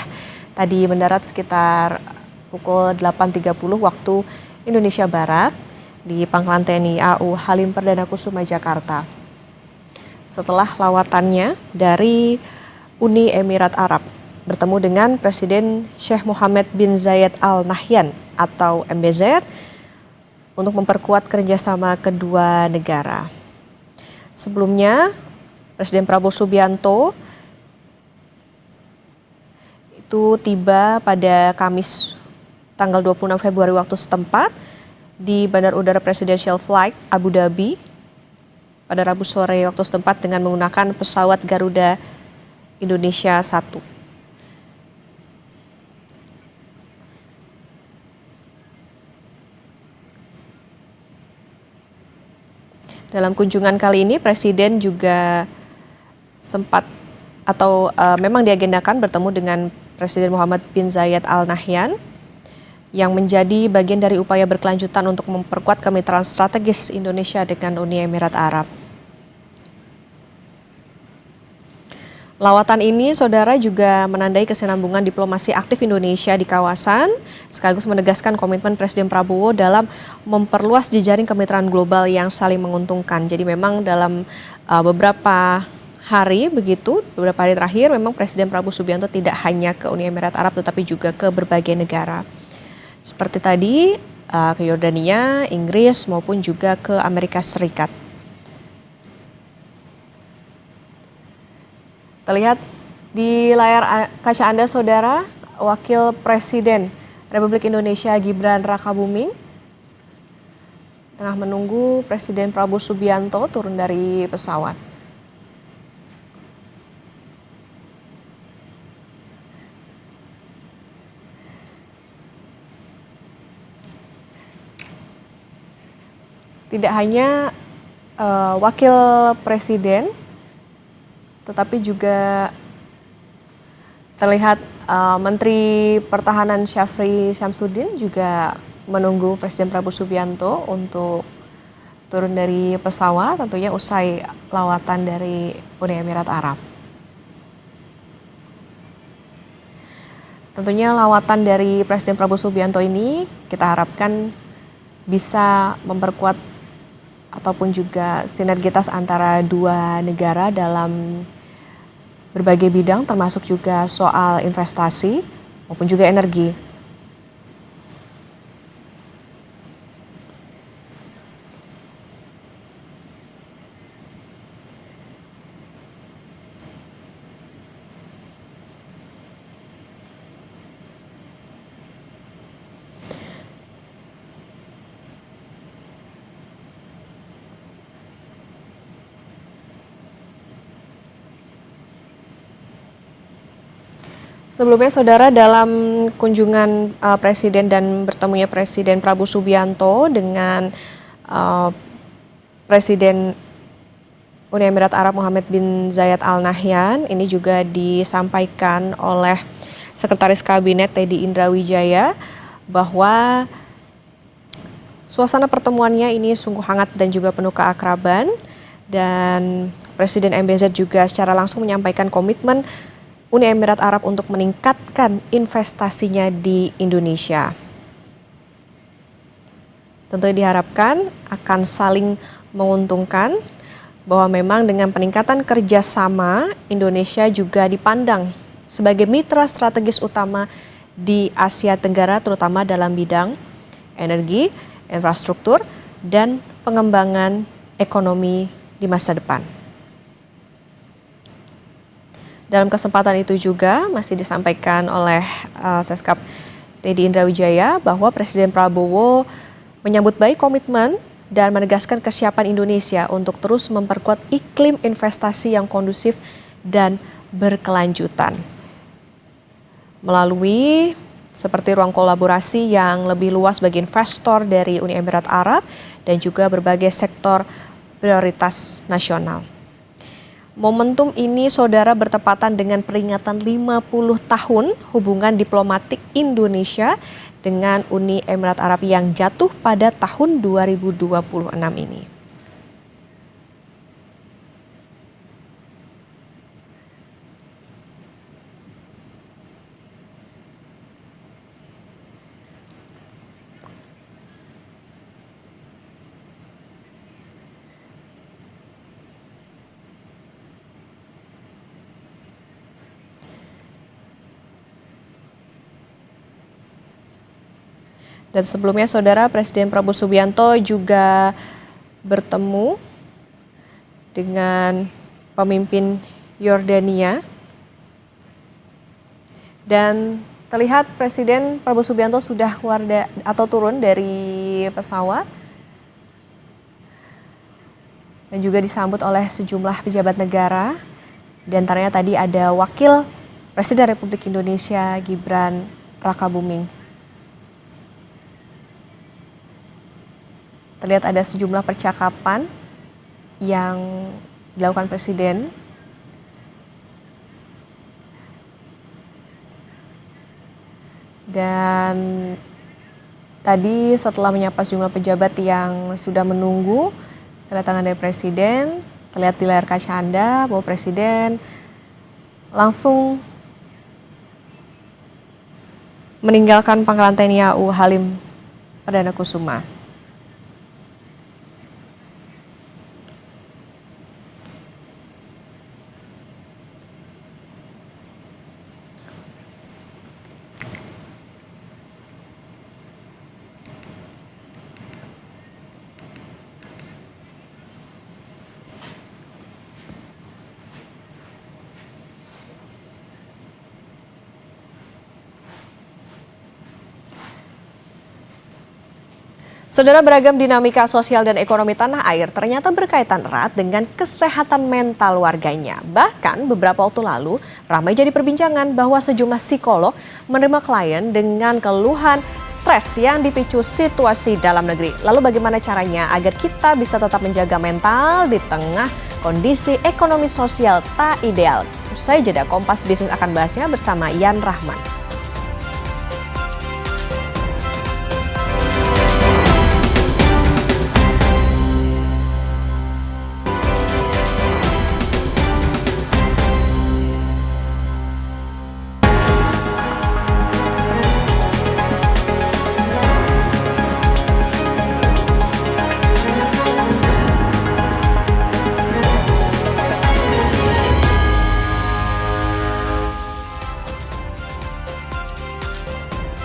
tadi mendarat sekitar pukul 8.30 waktu Indonesia Barat di Pangkalan TNI AU Halim Perdana Kusuma, Jakarta. Setelah lawatannya dari Uni Emirat Arab bertemu dengan Presiden Sheikh Mohammed bin Zayed Al Nahyan atau MBZ untuk memperkuat kerjasama kedua negara. Sebelumnya, Presiden Prabowo Subianto itu tiba pada Kamis tanggal 26 Februari waktu setempat di Bandar Udara Presidential Flight Abu Dhabi pada Rabu sore waktu setempat dengan menggunakan pesawat Garuda Indonesia 1. Dalam kunjungan kali ini, Presiden juga sempat memang diagendakan bertemu dengan Presiden Mohammed bin Zayed Al Nahyan yang menjadi bagian dari upaya berkelanjutan untuk memperkuat kemitraan strategis Indonesia dengan Uni Emirat Arab. Lawatan ini, saudara, juga menandai kesinambungan diplomasi aktif Indonesia di kawasan, sekaligus menegaskan komitmen Presiden Prabowo dalam memperluas jejaring kemitraan global yang saling menguntungkan. Jadi memang dalam beberapa hari terakhir, memang Presiden Prabowo Subianto tidak hanya ke Uni Emirat Arab, tetapi juga ke berbagai negara. Seperti tadi, ke Yordania, Inggris, maupun juga ke Amerika Serikat. Terlihat di layar kaca Anda, saudara, Wakil Presiden Republik Indonesia Gibran Rakabuming tengah menunggu Presiden Prabowo Subianto turun dari pesawat. Tidak hanya Wakil Presiden, tetapi juga terlihat Menteri Pertahanan Syafri Syamsuddin juga menunggu Presiden Prabowo Subianto untuk turun dari pesawat, tentunya usai lawatan dari Uni Emirat Arab. Tentunya lawatan dari Presiden Prabowo Subianto ini kita harapkan bisa memperkuat ataupun juga sinergitas antara dua negara dalam berbagai bidang, termasuk juga soal investasi maupun juga energi. Sebelumnya, saudara, dalam kunjungan Presiden dan bertemunya Presiden Prabowo Subianto dengan Presiden Uni Emirat Arab Mohammed bin Zayed Al Nahyan, ini juga disampaikan oleh Sekretaris Kabinet Teddy Indrawijaya bahwa suasana pertemuannya ini sungguh hangat dan juga penuh keakraban, dan Presiden MBZ juga secara langsung menyampaikan komitmen Uni Emirat Arab untuk meningkatkan investasinya di Indonesia. Tentu diharapkan akan saling menguntungkan, bahwa memang dengan peningkatan kerjasama, Indonesia juga dipandang sebagai mitra strategis utama di Asia Tenggara, terutama dalam bidang energi, infrastruktur, dan pengembangan ekonomi di masa depan. Dalam kesempatan itu juga masih disampaikan oleh Seskap Teddy Indrawijaya bahwa Presiden Prabowo menyambut baik komitmen dan menegaskan kesiapan Indonesia untuk terus memperkuat iklim investasi yang kondusif dan berkelanjutan. Melalui seperti ruang kolaborasi yang lebih luas bagi investor dari Uni Emirat Arab dan juga berbagai sektor prioritas nasional. Momentum ini, saudara, bertepatan dengan peringatan 50 tahun hubungan diplomatik Indonesia dengan Uni Emirat Arab yang jatuh pada tahun 2026 ini. Dan sebelumnya, saudara, Presiden Prabowo Subianto juga bertemu dengan pemimpin Yordania. Dan terlihat Presiden Prabowo Subianto sudah keluar turun dari di pesawat dan juga disambut oleh sejumlah pejabat negara. Di antaranya tadi ada Wakil Presiden Republik Indonesia Gibran Rakabuming. Terlihat ada sejumlah percakapan yang dilakukan Presiden. Dan tadi setelah menyapa sejumlah pejabat yang sudah menunggu kedatangan dari Presiden, terlihat di layar kaca Anda bahwa Presiden langsung meninggalkan Pangkalan TNI AU Halim Perdana Kusuma. Saudara, beragam dinamika sosial dan ekonomi tanah air ternyata berkaitan erat dengan kesehatan mental warganya. Bahkan beberapa waktu lalu ramai jadi perbincangan bahwa sejumlah psikolog menerima klien dengan keluhan stres yang dipicu situasi dalam negeri. Lalu bagaimana caranya agar kita bisa tetap menjaga mental di tengah kondisi ekonomi sosial tak ideal? Usai jeda, Kompas Bisnis akan bahasnya bersama Yan Rahman.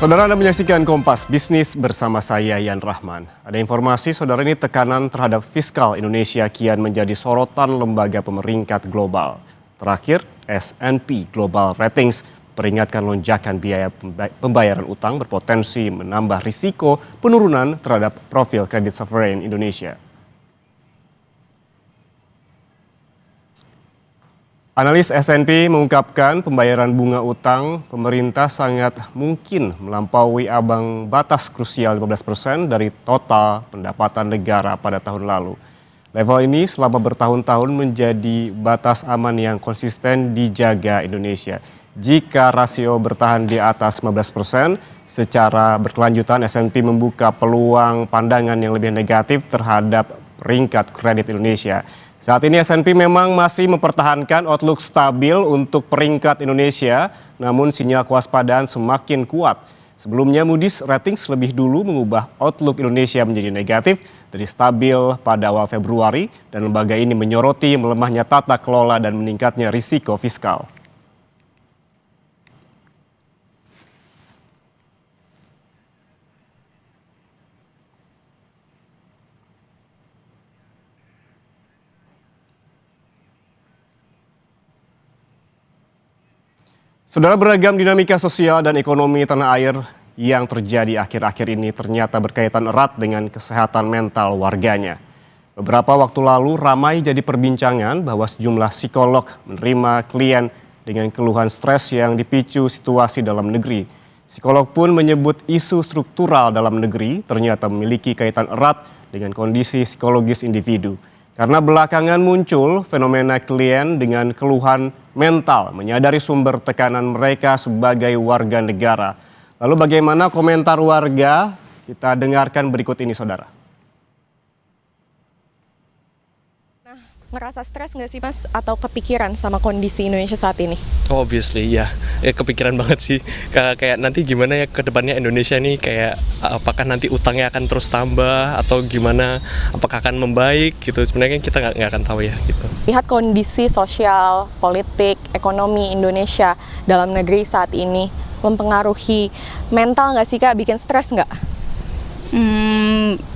Saudara, Anda menyaksikan Kompas Bisnis bersama saya Yan Rahman. Ada informasi, saudara, ini tekanan terhadap fiskal Indonesia kian menjadi sorotan lembaga pemeringkat global. Terakhir, S&P Global Ratings peringatkan lonjakan biaya pembayaran utang berpotensi menambah risiko penurunan terhadap profil kredit sovereign Indonesia. Analis S&P mengungkapkan pembayaran bunga utang pemerintah sangat mungkin melampaui ambang batas krusial 15% dari total pendapatan negara pada tahun lalu. Level ini selama bertahun-tahun menjadi batas aman yang konsisten dijaga Indonesia. Jika rasio bertahan di atas 15%, secara berkelanjutan S&P membuka peluang pandangan yang lebih negatif terhadap peringkat kredit Indonesia. Saat ini S&P memang masih mempertahankan outlook stabil untuk peringkat Indonesia, namun sinyal kewaspadaan semakin kuat. Sebelumnya Moody's Ratings lebih dulu mengubah outlook Indonesia menjadi negatif dari stabil pada awal Februari, dan lembaga ini menyoroti melemahnya tata kelola dan meningkatnya risiko fiskal. Saudara, beragam dinamika sosial dan ekonomi tanah air yang terjadi akhir-akhir ini ternyata berkaitan erat dengan kesehatan mental warganya. Beberapa waktu lalu ramai jadi perbincangan bahwa sejumlah psikolog menerima klien dengan keluhan stres yang dipicu situasi dalam negeri. Psikolog pun menyebut isu struktural dalam negeri ternyata memiliki kaitan erat dengan kondisi psikologis individu. Karena belakangan muncul fenomena klien dengan keluhan mental menyadari sumber tekanan mereka sebagai warga negara. Lalu bagaimana komentar warga? Kita dengarkan berikut ini, saudara. Ngerasa stres nggak sih, Mas, atau kepikiran sama kondisi Indonesia saat ini? Obviously ya kepikiran banget sih. Kayak nanti gimana ya ke depannya Indonesia nih, kayak apakah nanti utangnya akan terus tambah atau gimana, apakah akan membaik gitu. Sebenarnya kita nggak akan tahu ya gitu. Lihat kondisi sosial, politik, ekonomi Indonesia dalam negeri saat ini mempengaruhi mental nggak sih, Kak? Bikin stres nggak?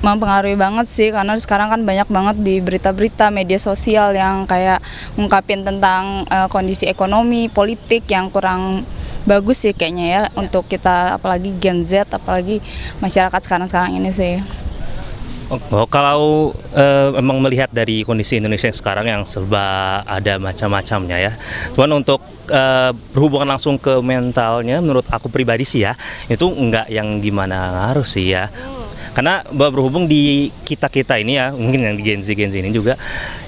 Mempengaruhi banget sih, karena sekarang kan banyak banget di berita-berita media sosial yang kayak ngungkapin tentang kondisi ekonomi, politik yang kurang bagus sih kayaknya ya untuk kita, apalagi Gen Z, apalagi masyarakat sekarang ini sih. Oh, kalau memang melihat dari kondisi Indonesia yang sekarang yang serba ada macam-macamnya ya. Cuman untuk berhubungan langsung ke mentalnya, menurut aku pribadi sih ya, itu enggak yang gimana ngaruh sih ya. Karena berhubung di kita ini ya, mungkin yang di Gen Z ini juga,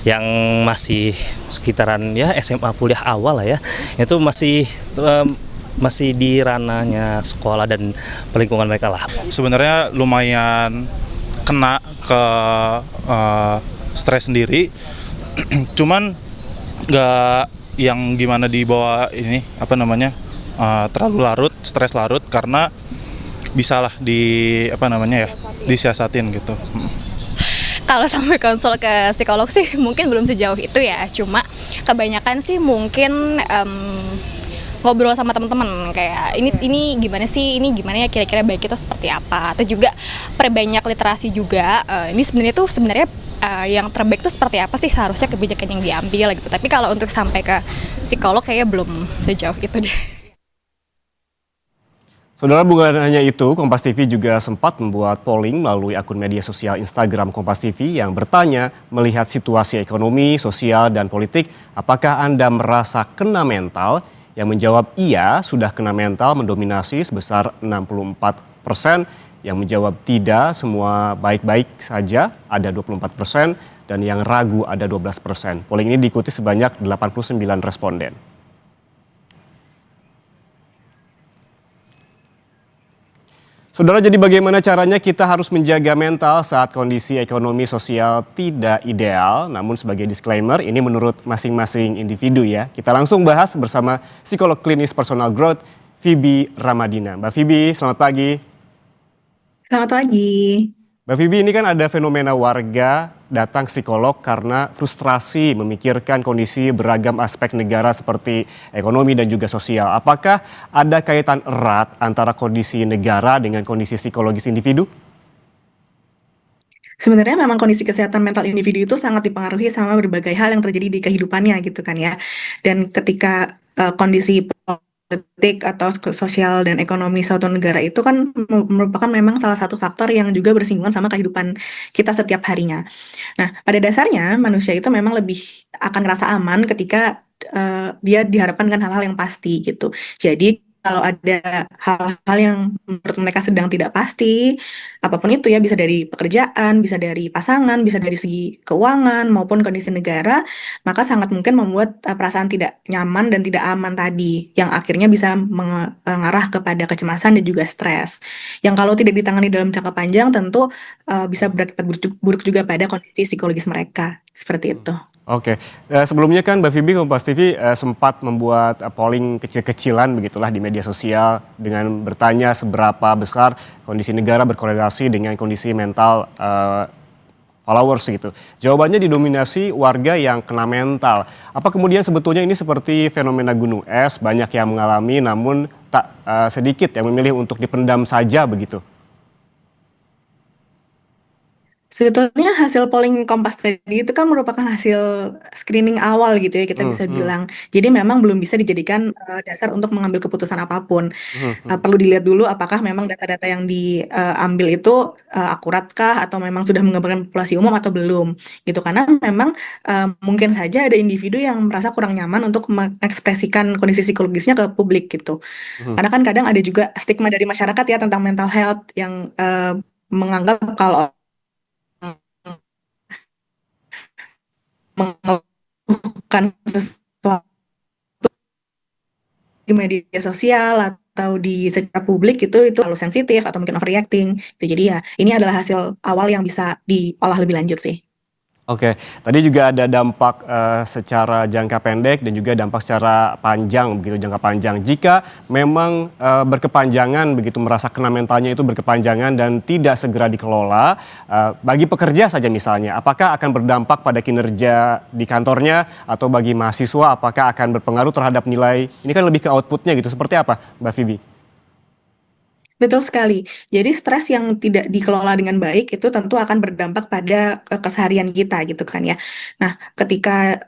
yang masih sekitaran ya SMA kuliah awal lah ya, itu masih di ranahnya sekolah dan lingkungan mereka lah. Sebenarnya lumayan kena ke stres sendiri, cuman nggak yang gimana dibawa ini terlalu larut, stres larut, karena bisalah disiasatin gitu. Kalau sampai konsul ke psikolog sih mungkin belum sejauh itu ya, cuma kebanyakan sih mungkin ngobrol sama teman-teman kayak ini gimana sih, ini gimana ya kira-kira baik itu seperti apa, atau juga perbanyak literasi juga. Ini sebenarnya yang terbaik itu seperti apa sih seharusnya kebijakan yang diambil gitu. Tapi kalau untuk sampai ke psikolog kayaknya belum sejauh itu deh. Saudara, bukan hanya itu, Kompas TV juga sempat membuat polling melalui akun media sosial Instagram Kompas TV yang bertanya, melihat situasi ekonomi, sosial, dan politik, apakah Anda merasa kena mental? Yang menjawab iya, sudah kena mental mendominasi sebesar 64%. Yang menjawab tidak, semua baik-baik saja, ada 24%. Dan yang ragu ada 12%. Polling ini diikuti sebanyak 89 responden. Saudara, jadi bagaimana caranya kita harus menjaga mental saat kondisi ekonomi sosial tidak ideal? Namun sebagai disclaimer, ini menurut masing-masing individu ya. Kita langsung bahas bersama psikolog klinis personal growth, Phoebe Ramadina. Mbak Phoebe, selamat pagi. Selamat pagi. Mbak Phoebe, ini kan ada fenomena warga datang psikolog karena frustrasi memikirkan kondisi beragam aspek negara seperti ekonomi dan juga sosial. Apakah ada kaitan erat antara kondisi negara dengan kondisi psikologis individu? Sebenarnya memang kondisi kesehatan mental individu itu sangat dipengaruhi sama berbagai hal yang terjadi di kehidupannya gitu kan ya. Dan ketika kondisi politik atau sosial dan ekonomi suatu negara itu kan merupakan memang salah satu faktor yang juga bersinggungan sama kehidupan kita setiap harinya. Nah, pada dasarnya manusia itu memang lebih akan ngerasa aman ketika dia dihadapkan dengan hal-hal yang pasti gitu. Jadi kalau ada hal-hal yang menurut mereka sedang tidak pasti, apapun itu ya, bisa dari pekerjaan, bisa dari pasangan, bisa dari segi keuangan maupun kondisi negara, maka sangat mungkin membuat perasaan tidak nyaman dan tidak aman tadi, yang akhirnya bisa mengarah kepada kecemasan dan juga stres. Yang kalau tidak ditangani dalam jangka panjang tentu bisa berakibat buruk juga pada kondisi psikologis mereka, seperti itu. Oke, sebelumnya kan Mbak Phoebe Kompas TV sempat membuat polling kecil-kecilan begitulah di media sosial dengan bertanya seberapa besar kondisi negara berkorelasi dengan kondisi mental followers gitu. Jawabannya didominasi warga yang kena mental. Apa kemudian sebetulnya ini seperti fenomena gunung es, banyak yang mengalami namun tak sedikit yang memilih untuk dipendam saja begitu? Sebetulnya hasil polling Kompas tadi itu kan merupakan hasil screening awal gitu ya, kita bisa bilang. Jadi memang belum bisa dijadikan dasar untuk mengambil keputusan apapun. Perlu dilihat dulu apakah memang data-data yang diambil itu akuratkah atau memang sudah menggambarkan populasi umum atau belum gitu. Karena memang mungkin saja ada individu yang merasa kurang nyaman untuk mengekspresikan kondisi psikologisnya ke publik gitu. Karena kan kadang ada juga stigma dari masyarakat ya tentang mental health yang menganggap kalau melakukan sesuatu di media sosial atau di secara publik itu terlalu sensitif atau mungkin overreacting. Jadi ya ini adalah hasil awal yang bisa diolah lebih lanjut sih. Oke, tadi juga ada dampak secara jangka pendek dan juga dampak secara panjang, begitu jangka panjang. Jika memang berkepanjangan, begitu merasa kena mentalnya itu berkepanjangan dan tidak segera dikelola, bagi pekerja saja misalnya, apakah akan berdampak pada kinerja di kantornya atau bagi mahasiswa, apakah akan berpengaruh terhadap nilai, ini kan lebih ke outputnya gitu, seperti apa Mbak Phoebe? Betul sekali. Jadi stres yang tidak dikelola dengan baik itu tentu akan berdampak pada keseharian kita gitu kan ya. Nah, ketika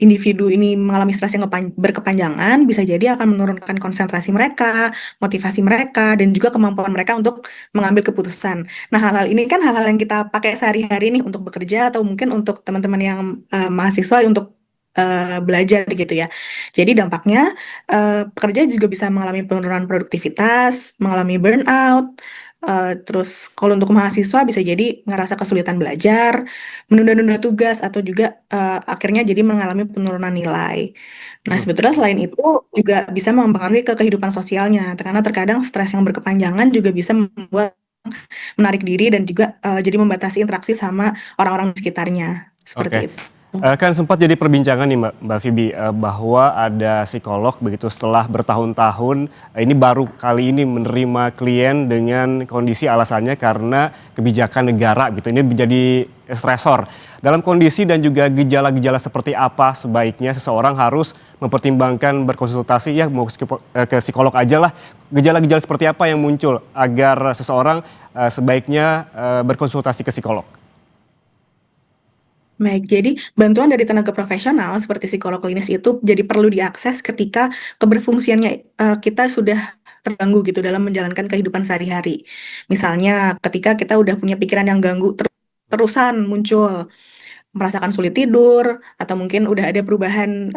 individu ini mengalami stres yang berkepanjangan, bisa jadi akan menurunkan konsentrasi mereka, motivasi mereka, dan juga kemampuan mereka untuk mengambil keputusan. Nah, hal-hal ini kan hal-hal yang kita pakai sehari-hari nih untuk bekerja atau mungkin untuk teman-teman yang mahasiswa untuk belajar gitu ya. Jadi dampaknya pekerja juga bisa mengalami penurunan produktivitas, mengalami burnout. Terus kalau untuk mahasiswa bisa jadi ngerasa kesulitan belajar, menunda-nunda tugas atau juga akhirnya jadi mengalami penurunan nilai. Nah, sebetulnya selain itu juga bisa mempengaruhi ke kehidupan sosialnya, karena terkadang stres yang berkepanjangan juga bisa membuat menarik diri dan juga jadi membatasi interaksi sama orang-orang di sekitarnya. Seperti itu. Kan sempat jadi perbincangan nih Mbak Phoebe bahwa ada psikolog begitu setelah bertahun-tahun ini baru kali ini menerima klien dengan kondisi alasannya karena kebijakan negara gitu. Ini menjadi stresor. Dalam kondisi dan juga gejala-gejala seperti apa sebaiknya seseorang harus mempertimbangkan berkonsultasi ya mau ke psikolog aja lah. Gejala-gejala seperti apa yang muncul agar seseorang sebaiknya berkonsultasi ke psikolog? Baik, jadi bantuan dari tenaga profesional seperti psikolog klinis itu jadi perlu diakses ketika keberfungsiannya kita sudah terganggu gitu dalam menjalankan kehidupan sehari-hari. Misalnya ketika kita udah punya pikiran yang ganggu terusan muncul, merasakan sulit tidur, atau mungkin udah ada perubahan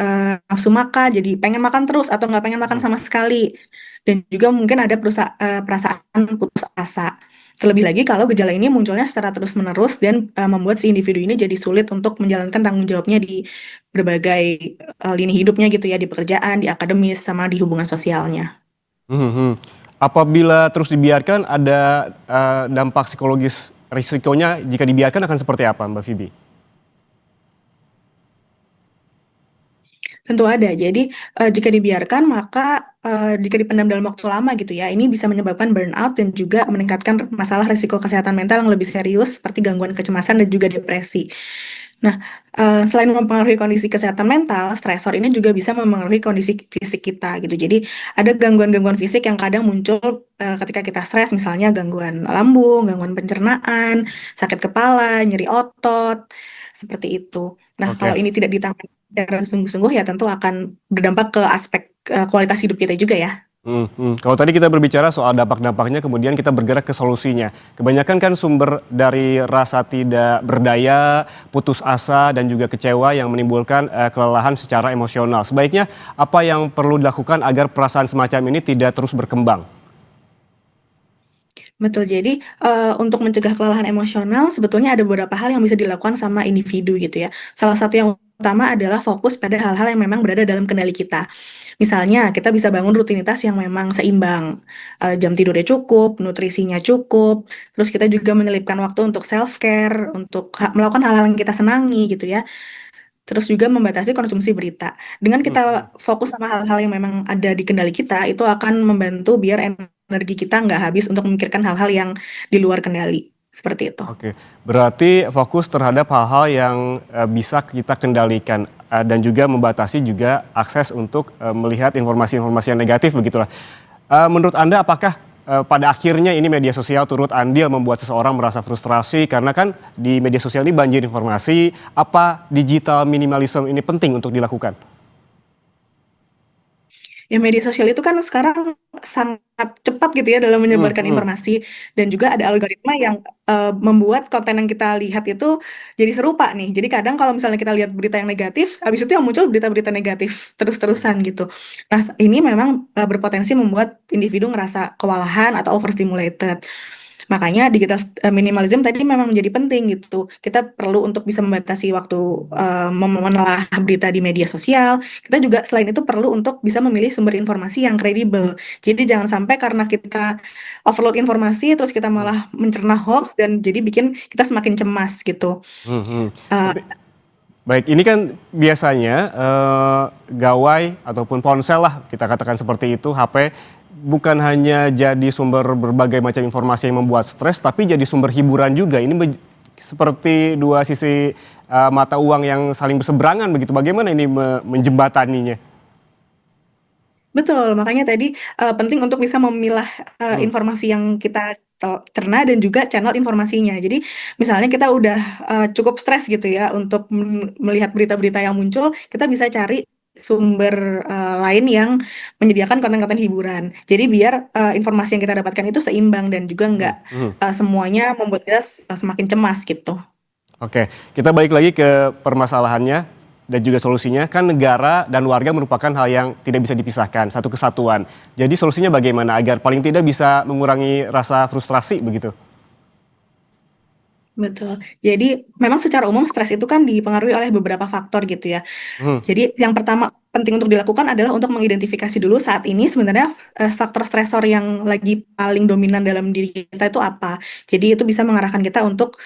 nafsu makan, jadi pengen makan terus atau nggak pengen makan sama sekali. Dan juga mungkin ada perasaan putus asa. Terlebih lagi kalau gejala ini munculnya secara terus-menerus dan membuat si individu ini jadi sulit untuk menjalankan tanggung jawabnya di berbagai lini hidupnya gitu ya, di pekerjaan, di akademis, sama di hubungan sosialnya. Apabila terus dibiarkan ada dampak psikologis risikonya jika dibiarkan akan seperti apa Mbak Phoebe? Tentu ada. Jadi jika dibiarkan maka jika dipendam dalam waktu lama gitu ya, ini bisa menyebabkan burnout dan juga meningkatkan masalah risiko kesehatan mental yang lebih serius seperti gangguan kecemasan dan juga depresi. Nah, selain mempengaruhi kondisi kesehatan mental, stresor ini juga bisa mempengaruhi kondisi fisik kita gitu. Jadi ada gangguan-gangguan fisik yang kadang muncul ketika kita stres, misalnya gangguan lambung, gangguan pencernaan, sakit kepala, nyeri otot, seperti itu. Nah, kalau ini tidak ditangani secara sungguh-sungguh ya tentu akan berdampak ke aspek kualitas hidup kita juga ya. Kalau tadi kita berbicara soal dampak-dampaknya, kemudian kita bergerak ke solusinya. Kebanyakan kan sumber dari rasa tidak berdaya, putus asa, dan juga kecewa yang menimbulkan kelelahan secara emosional. Sebaiknya apa yang perlu dilakukan agar perasaan semacam ini tidak terus berkembang? Betul, jadi untuk mencegah kelelahan emosional sebetulnya ada beberapa hal yang bisa dilakukan sama individu gitu ya. Salah satu yang utama adalah fokus pada hal-hal yang memang berada dalam kendali kita. Misalnya kita bisa bangun rutinitas yang memang seimbang, jam tidurnya cukup, nutrisinya cukup, terus kita juga menyelipkan waktu untuk self-care, untuk melakukan hal-hal yang kita senangi gitu ya. Terus juga membatasi konsumsi berita. Dengan kita fokus sama hal-hal yang memang ada di kendali kita, itu akan membantu biar energi kita nggak habis untuk memikirkan hal-hal yang di luar kendali. Seperti itu. Oke, berarti fokus terhadap hal-hal yang bisa kita kendalikan dan juga membatasi juga akses untuk melihat informasi-informasi yang negatif begitulah. Menurut Anda apakah pada akhirnya ini media sosial turut andil membuat seseorang merasa frustrasi karena kan di media sosial ini banjir informasi, apa digital minimalism ini penting untuk dilakukan? Ya media sosial itu kan sekarang sangat cepat gitu ya dalam menyebarkan informasi dan juga ada algoritma yang membuat konten yang kita lihat itu jadi serupa nih. Jadi kadang kalau misalnya kita lihat berita yang negatif, habis itu yang muncul berita-berita negatif terus-terusan gitu. Nah ini memang berpotensi membuat individu ngerasa kewalahan atau overstimulated. Makanya digital minimalism tadi memang menjadi penting gitu. Kita perlu untuk bisa membatasi waktu menelah berita di media sosial. Kita juga selain itu perlu untuk bisa memilih sumber informasi yang kredibel. Jadi jangan sampai karena kita overload informasi terus kita malah mencerna hoax dan jadi bikin kita semakin cemas gitu. Baik, ini kan biasanya gawai ataupun ponsel lah kita katakan seperti itu, HP bukan hanya jadi sumber berbagai macam informasi yang membuat stres, tapi jadi sumber hiburan juga. Ini seperti dua sisi mata uang yang saling berseberangan begitu. Bagaimana ini menjembataninya? Betul, makanya tadi penting untuk bisa memilah informasi yang kita cerna dan juga channel informasinya. Jadi misalnya kita udah cukup stres gitu ya untuk melihat berita-berita yang muncul, kita bisa cari sumber lain yang menyediakan konten-konten hiburan. Jadi biar informasi yang kita dapatkan itu seimbang dan juga nggak semuanya membuat kita semakin cemas gitu. Oke, kita balik lagi ke permasalahannya dan juga solusinya. Kan negara dan warga merupakan hal yang tidak bisa dipisahkan, satu kesatuan. Jadi solusinya bagaimana agar paling tidak bisa mengurangi rasa frustrasi begitu? Betul. Jadi memang secara umum stres itu kan dipengaruhi oleh beberapa faktor gitu ya. Jadi yang pertama penting untuk dilakukan adalah untuk mengidentifikasi dulu saat ini sebenarnya faktor stresor yang lagi paling dominan dalam diri kita itu apa. Jadi itu bisa mengarahkan kita untuk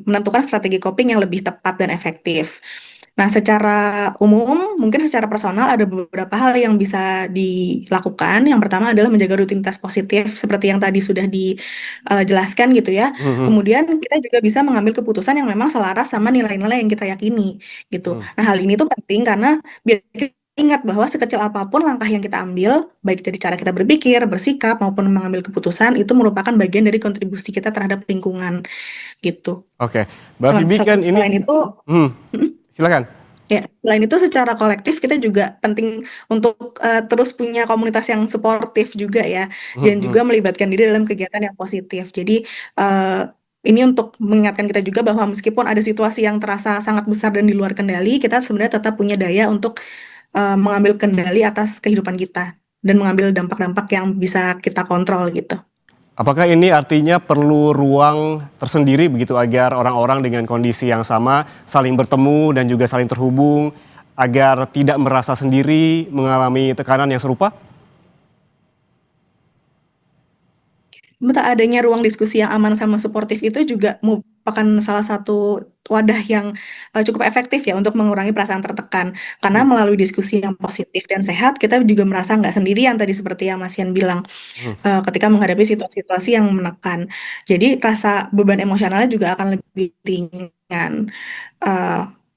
menentukan strategi coping yang lebih tepat dan efektif. Nah, secara umum, mungkin secara personal ada beberapa hal yang bisa dilakukan. Yang pertama adalah menjaga rutinitas positif seperti yang tadi sudah dijelaskan gitu ya. Kemudian kita juga bisa mengambil keputusan yang memang selaras sama nilai-nilai yang kita yakini gitu. Nah, hal ini tuh penting karena biar kita ingat bahwa sekecil apapun langkah yang kita ambil, baik dari cara kita berpikir, bersikap, maupun mengambil keputusan, itu merupakan bagian dari kontribusi kita terhadap lingkungan gitu. Oke, Mbak Phoebe kan ini... Selain itu, silakan. ya, selain itu secara kolektif kita juga penting untuk terus punya komunitas yang suportif juga ya, dan juga melibatkan diri dalam kegiatan yang positif. Jadi ini untuk mengingatkan kita juga bahwa meskipun ada situasi yang terasa sangat besar dan di luar kendali, kita sebenarnya tetap punya daya untuk mengambil kendali atas kehidupan kita dan mengambil dampak-dampak yang bisa kita kontrol gitu. Apakah ini artinya perlu ruang tersendiri begitu agar orang-orang dengan kondisi yang sama saling bertemu dan juga saling terhubung agar tidak merasa sendiri mengalami tekanan yang serupa? Betul, adanya ruang diskusi yang aman sama suportif itu juga merupakan salah satu wadah yang cukup efektif ya untuk mengurangi perasaan tertekan. Karena melalui diskusi yang positif dan sehat, kita juga merasa nggak sendirian tadi seperti yang Mas Yan bilang ketika menghadapi situasi-situasi yang menekan. Jadi rasa beban emosionalnya juga akan lebih ringan.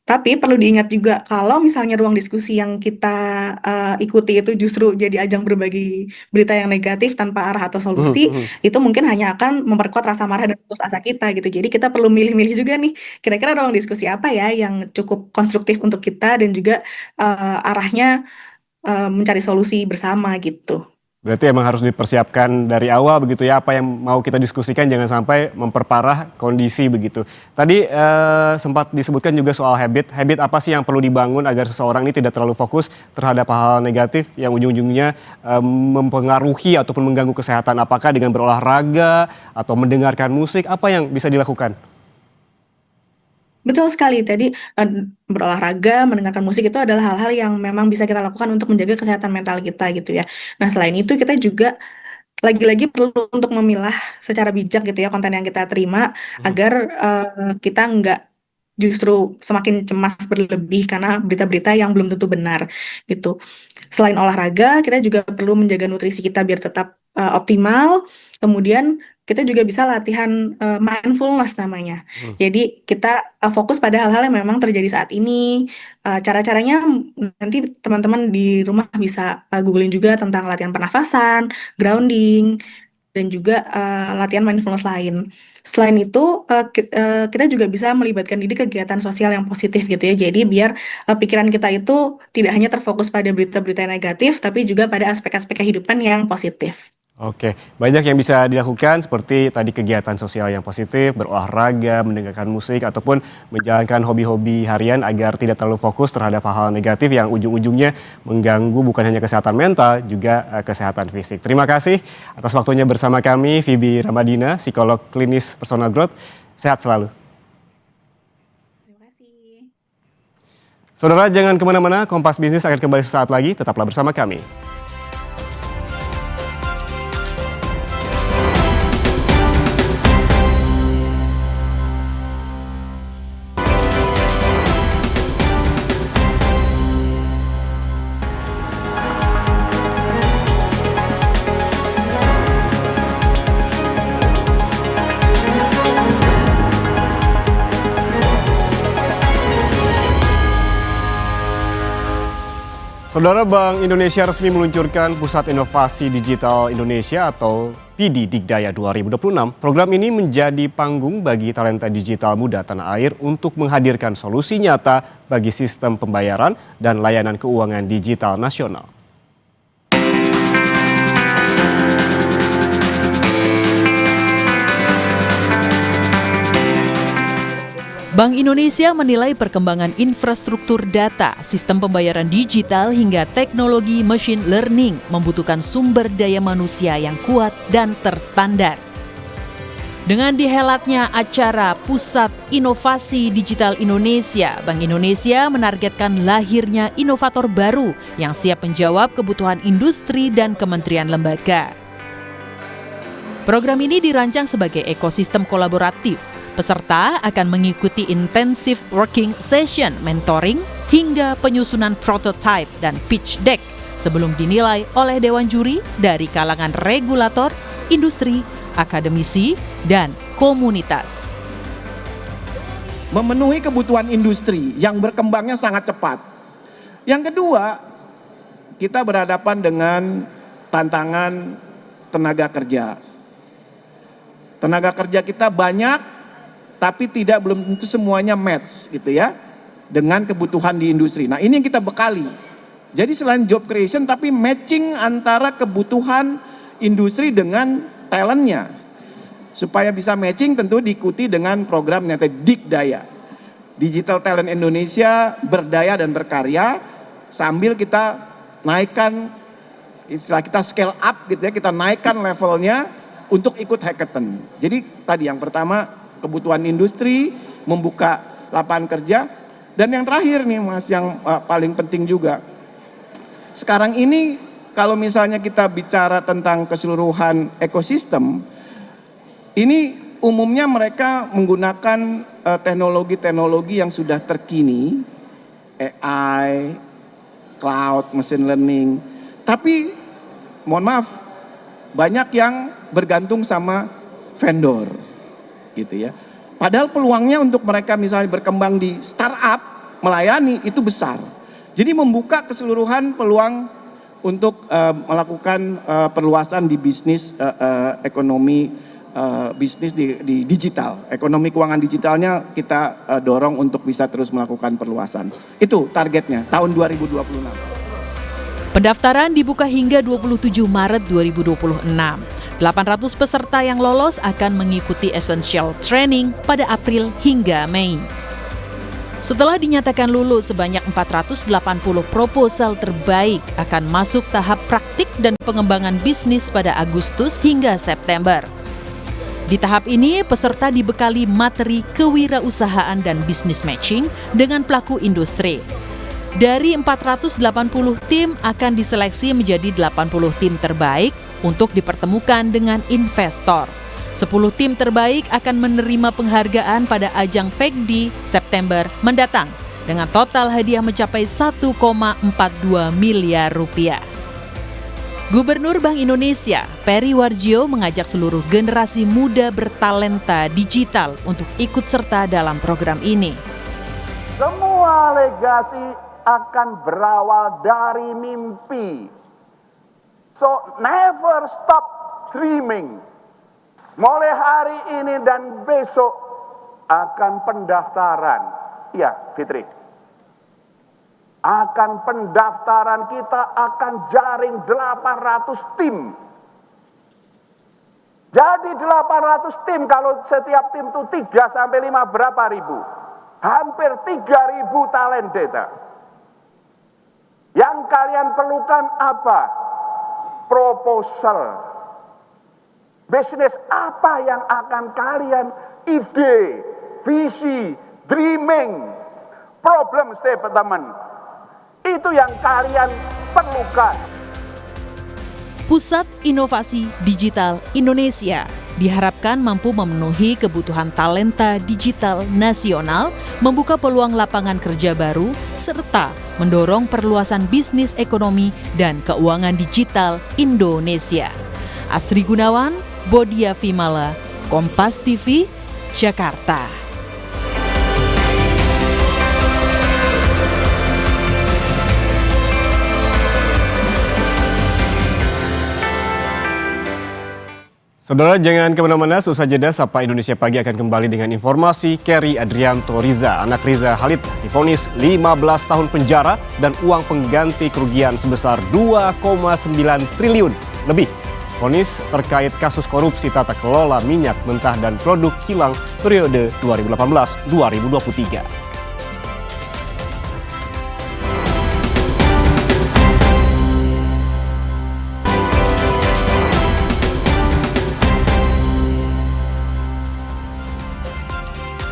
Tapi perlu diingat juga kalau misalnya ruang diskusi yang kita ikuti itu justru jadi ajang berbagi berita yang negatif tanpa arah atau solusi, itu mungkin hanya akan memperkuat rasa marah dan putus asa kita gitu. Jadi kita perlu milih-milih juga nih, kira-kira ruang diskusi apa ya yang cukup konstruktif untuk kita dan juga arahnya mencari solusi bersama gitu. Berarti emang harus dipersiapkan dari awal begitu ya, apa yang mau kita diskusikan jangan sampai memperparah kondisi begitu. Tadi sempat disebutkan juga soal habit apa sih yang perlu dibangun agar seseorang ini tidak terlalu fokus terhadap hal-hal negatif yang ujung-ujungnya mempengaruhi ataupun mengganggu kesehatan, apakah dengan berolahraga atau mendengarkan musik, apa yang bisa dilakukan? Betul sekali, tadi berolahraga, mendengarkan musik itu adalah hal-hal yang memang bisa kita lakukan untuk menjaga kesehatan mental kita gitu ya. Nah selain itu kita juga lagi-lagi perlu untuk memilah secara bijak gitu ya konten yang kita terima agar kita nggak justru semakin cemas berlebih karena berita-berita yang belum tentu benar gitu. Selain olahraga, kita juga perlu menjaga nutrisi kita biar tetap optimal. Kemudian kita juga bisa latihan mindfulness namanya. Jadi kita fokus pada hal-hal yang memang terjadi saat ini. Cara-caranya nanti teman-teman di rumah bisa googling juga tentang latihan pernafasan, grounding, dan juga latihan mindfulness lain. Selain itu, kita juga bisa melibatkan diri kegiatan sosial yang positif gitu ya. Jadi biar pikiran kita itu tidak hanya terfokus pada berita-berita negatif, tapi juga pada aspek-aspek kehidupan yang positif. Oke, banyak yang bisa dilakukan seperti tadi kegiatan sosial yang positif, berolahraga, mendengarkan musik, ataupun menjalankan hobi-hobi harian agar tidak terlalu fokus terhadap hal-hal negatif yang ujung-ujungnya mengganggu bukan hanya kesehatan mental, juga kesehatan fisik. Terima kasih atas waktunya bersama kami, Phoebe Ramadina, psikolog klinis personal growth. Sehat selalu. Terima kasih. Saudara, jangan kemana-mana, Kompas Bisnis akan kembali sesaat lagi, tetaplah bersama kami. Saudara, Bank Indonesia resmi meluncurkan Pusat Inovasi Digital Indonesia atau PD Digdaya 2026. Program ini menjadi panggung bagi talenta digital muda tanah air untuk menghadirkan solusi nyata bagi sistem pembayaran dan layanan keuangan digital nasional. Bank Indonesia menilai perkembangan infrastruktur data, sistem pembayaran digital hingga teknologi machine learning membutuhkan sumber daya manusia yang kuat dan terstandar. Dengan dihelatnya acara Pusat Inovasi Digital Indonesia, Bank Indonesia menargetkan lahirnya inovator baru yang siap menjawab kebutuhan industri dan kementerian lembaga. Program ini dirancang sebagai ekosistem kolaboratif. Peserta akan mengikuti intensive working session, mentoring, hingga penyusunan prototype dan pitch deck sebelum dinilai oleh Dewan Juri dari kalangan regulator, industri, akademisi, dan komunitas. Memenuhi kebutuhan industri yang berkembangnya sangat cepat. Yang kedua, kita berhadapan dengan tantangan tenaga kerja. Tenaga kerja kita banyak, tapi belum tentu semuanya match gitu ya dengan kebutuhan di industri. Nah, ini yang kita bekali. Jadi selain job creation tapi matching antara kebutuhan industri dengan talentnya. Supaya bisa matching tentu diikuti dengan program yang Digdaya. Digital Talent Indonesia berdaya dan berkarya sambil kita naikkan, istilah kita scale up gitu ya, kita naikkan levelnya untuk ikut hackathon. Jadi tadi yang pertama kebutuhan industri, membuka lapangan kerja, dan yang terakhir nih Mas yang paling penting juga. Sekarang ini kalau misalnya kita bicara tentang keseluruhan ekosistem, ini umumnya mereka menggunakan teknologi-teknologi yang sudah terkini, AI, cloud, machine learning. Tapi mohon maaf, banyak yang bergantung sama vendor. Gitu ya. Padahal peluangnya untuk mereka misalnya berkembang di startup, melayani itu besar. Jadi membuka keseluruhan peluang untuk melakukan perluasan di bisnis ekonomi bisnis di digital. Ekonomi keuangan digitalnya kita dorong untuk bisa terus melakukan perluasan. Itu targetnya tahun 2026. Pendaftaran dibuka hingga 27 Maret 2026. 800 peserta yang lolos akan mengikuti essential training pada April hingga Mei. Setelah dinyatakan lulus, sebanyak 480 proposal terbaik akan masuk tahap praktik dan pengembangan bisnis pada Agustus hingga September. Di tahap ini, peserta dibekali materi kewirausahaan dan bisnis matching dengan pelaku industri. Dari 480 tim akan diseleksi menjadi 80 tim terbaik untuk dipertemukan dengan investor. 10 tim terbaik akan menerima penghargaan pada ajang FECDI September mendatang dengan total hadiah mencapai 1,42 miliar rupiah. Gubernur Bank Indonesia, Peri Warjio, mengajak seluruh generasi muda bertalenta digital untuk ikut serta dalam program ini. Semua legasi akan berawal dari mimpi. So never stop dreaming. Mulai hari ini dan besok akan pendaftaran. Iya, Fitri. Akan pendaftaran kita akan jaring 800 tim. Jadi 800 tim, kalau setiap tim itu 3 sampai 5 berapa ribu? Hampir 3.000 talent data. Yang kalian perlukan apa? Proposal. Bisnis apa yang akan kalian, ide, visi, dreaming, problem statement. Itu yang kalian perlukan. Pusat Inovasi Digital Indonesia diharapkan mampu memenuhi kebutuhan talenta digital nasional, membuka peluang lapangan kerja baru, serta mendorong perluasan bisnis ekonomi dan keuangan digital Indonesia. Asri Gunawan, Bodia Vimala, Kompas TV, Jakarta. Saudara, jangan kemana-mana, seusai jeda Sapa Indonesia Pagi akan kembali dengan informasi. Kerry Adrianto Riza, anak Riza Khalid, divonis 15 tahun penjara dan uang pengganti kerugian sebesar 2,9 triliun lebih. Vonis terkait kasus korupsi tata kelola minyak mentah dan produk kilang periode 2018-2023.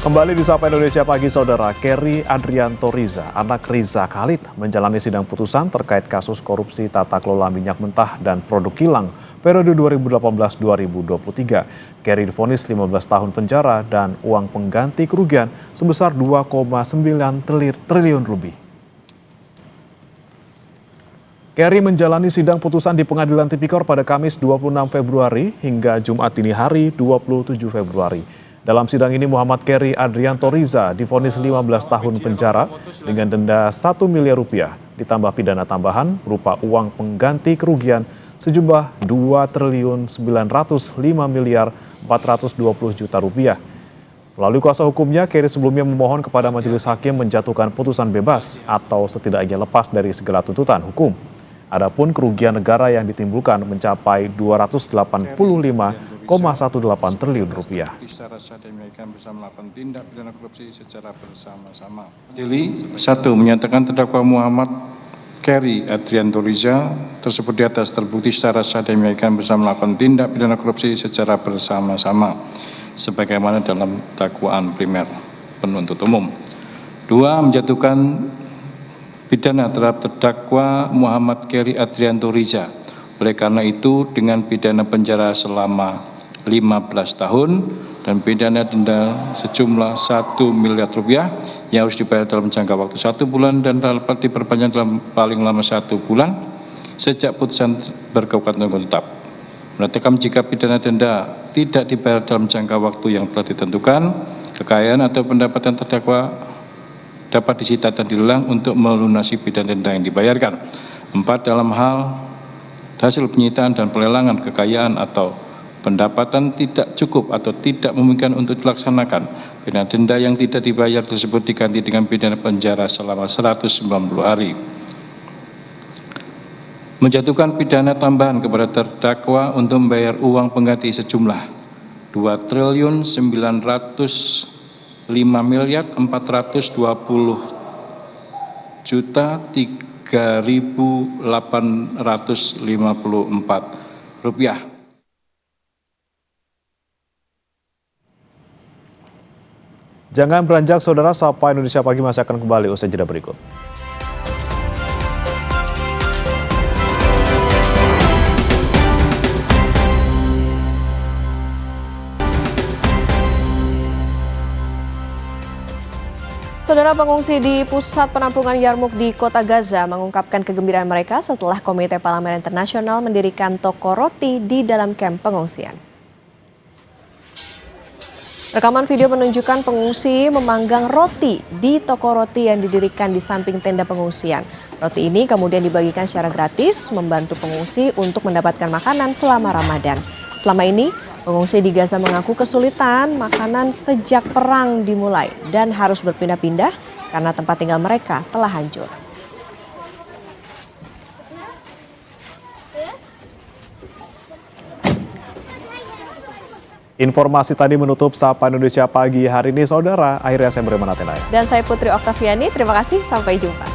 Kembali di Sapa Indonesia Pagi, Saudara. Kerry Adrianto Riza, anak Riza Khalid, menjalani sidang putusan terkait kasus korupsi tata kelola minyak mentah dan produk kilang periode 2018-2023. Kerry divonis 15 tahun penjara dan uang pengganti kerugian sebesar 2,9 triliun lebih. Kerry menjalani sidang putusan di Pengadilan Tipikor pada Kamis 26 Februari hingga Jumat dini hari 27 Februari. Dalam sidang ini Muhammad Kerry Adrianto Riza divonis 15 tahun penjara dengan denda 1 miliar rupiah ditambah pidana tambahan berupa uang pengganti kerugian sejumlah 2 triliun 905 miliar 420 juta rupiah. Melalui kuasa hukumnya, Kerry sebelumnya memohon kepada majelis hakim menjatuhkan putusan bebas atau setidaknya lepas dari segala tuntutan hukum. Adapun kerugian negara yang ditimbulkan mencapai 285,18 triliun rupiah. Satu, menyatakan terdakwa Muhammad Kerry Adrianto Riza tersebut di atas terbukti secara sah dan meyakinkan bisa melakukan tindak pidana korupsi secara bersama-sama sebagaimana dalam dakwaan primer penuntut umum. Dua, menjatuhkan pidana terhadap terdakwa Muhammad Kerry Adrianto Riza. Oleh karena itu, dengan pidana penjara selama 15 tahun dan pidana denda sejumlah 1 miliar rupiah yang harus dibayar dalam jangka waktu 1 bulan dan dapat diperpanjang dalam paling lama 1 bulan sejak putusan berkekuatan hukum tetap. Menetapkan jika pidana denda tidak dibayar dalam jangka waktu yang telah ditentukan, kekayaan atau pendapatan terdakwa dapat disita dan dilelang untuk melunasi pidana denda yang dibayarkan. 4, dalam hal hasil penyitaan dan pelelangan kekayaan atau pendapatan tidak cukup atau tidak memungkinkan untuk dilaksanakan, pidana denda yang tidak dibayar tersebut diganti dengan pidana penjara selama 190 hari. Menjatuhkan pidana tambahan kepada terdakwa untuk membayar uang pengganti sejumlah 2 triliun 905 miliar 420 juta 3.854 rupiah. Jangan beranjak, Saudara. Sapa Indonesia Pagi masih akan kembali usai jeda berikut. Saudara, pengungsi di pusat penampungan Yarmouk di Kota Gaza mengungkapkan kegembiraan mereka setelah Komite Parlemen Internasional mendirikan toko roti di dalam kamp pengungsian. Rekaman video menunjukkan pengungsi memanggang roti di toko roti yang didirikan di samping tenda pengungsian. Roti ini kemudian dibagikan secara gratis, membantu pengungsi untuk mendapatkan makanan selama Ramadan. Selama ini, pengungsi di Gaza mengaku kesulitan makanan sejak perang dimulai dan harus berpindah-pindah karena tempat tinggal mereka telah hancur. Informasi tadi menutup Sapa Indonesia Pagi hari ini, Saudara. Akhirnya saya beri manat. Dan saya Putri Oktaviani, terima kasih, sampai jumpa.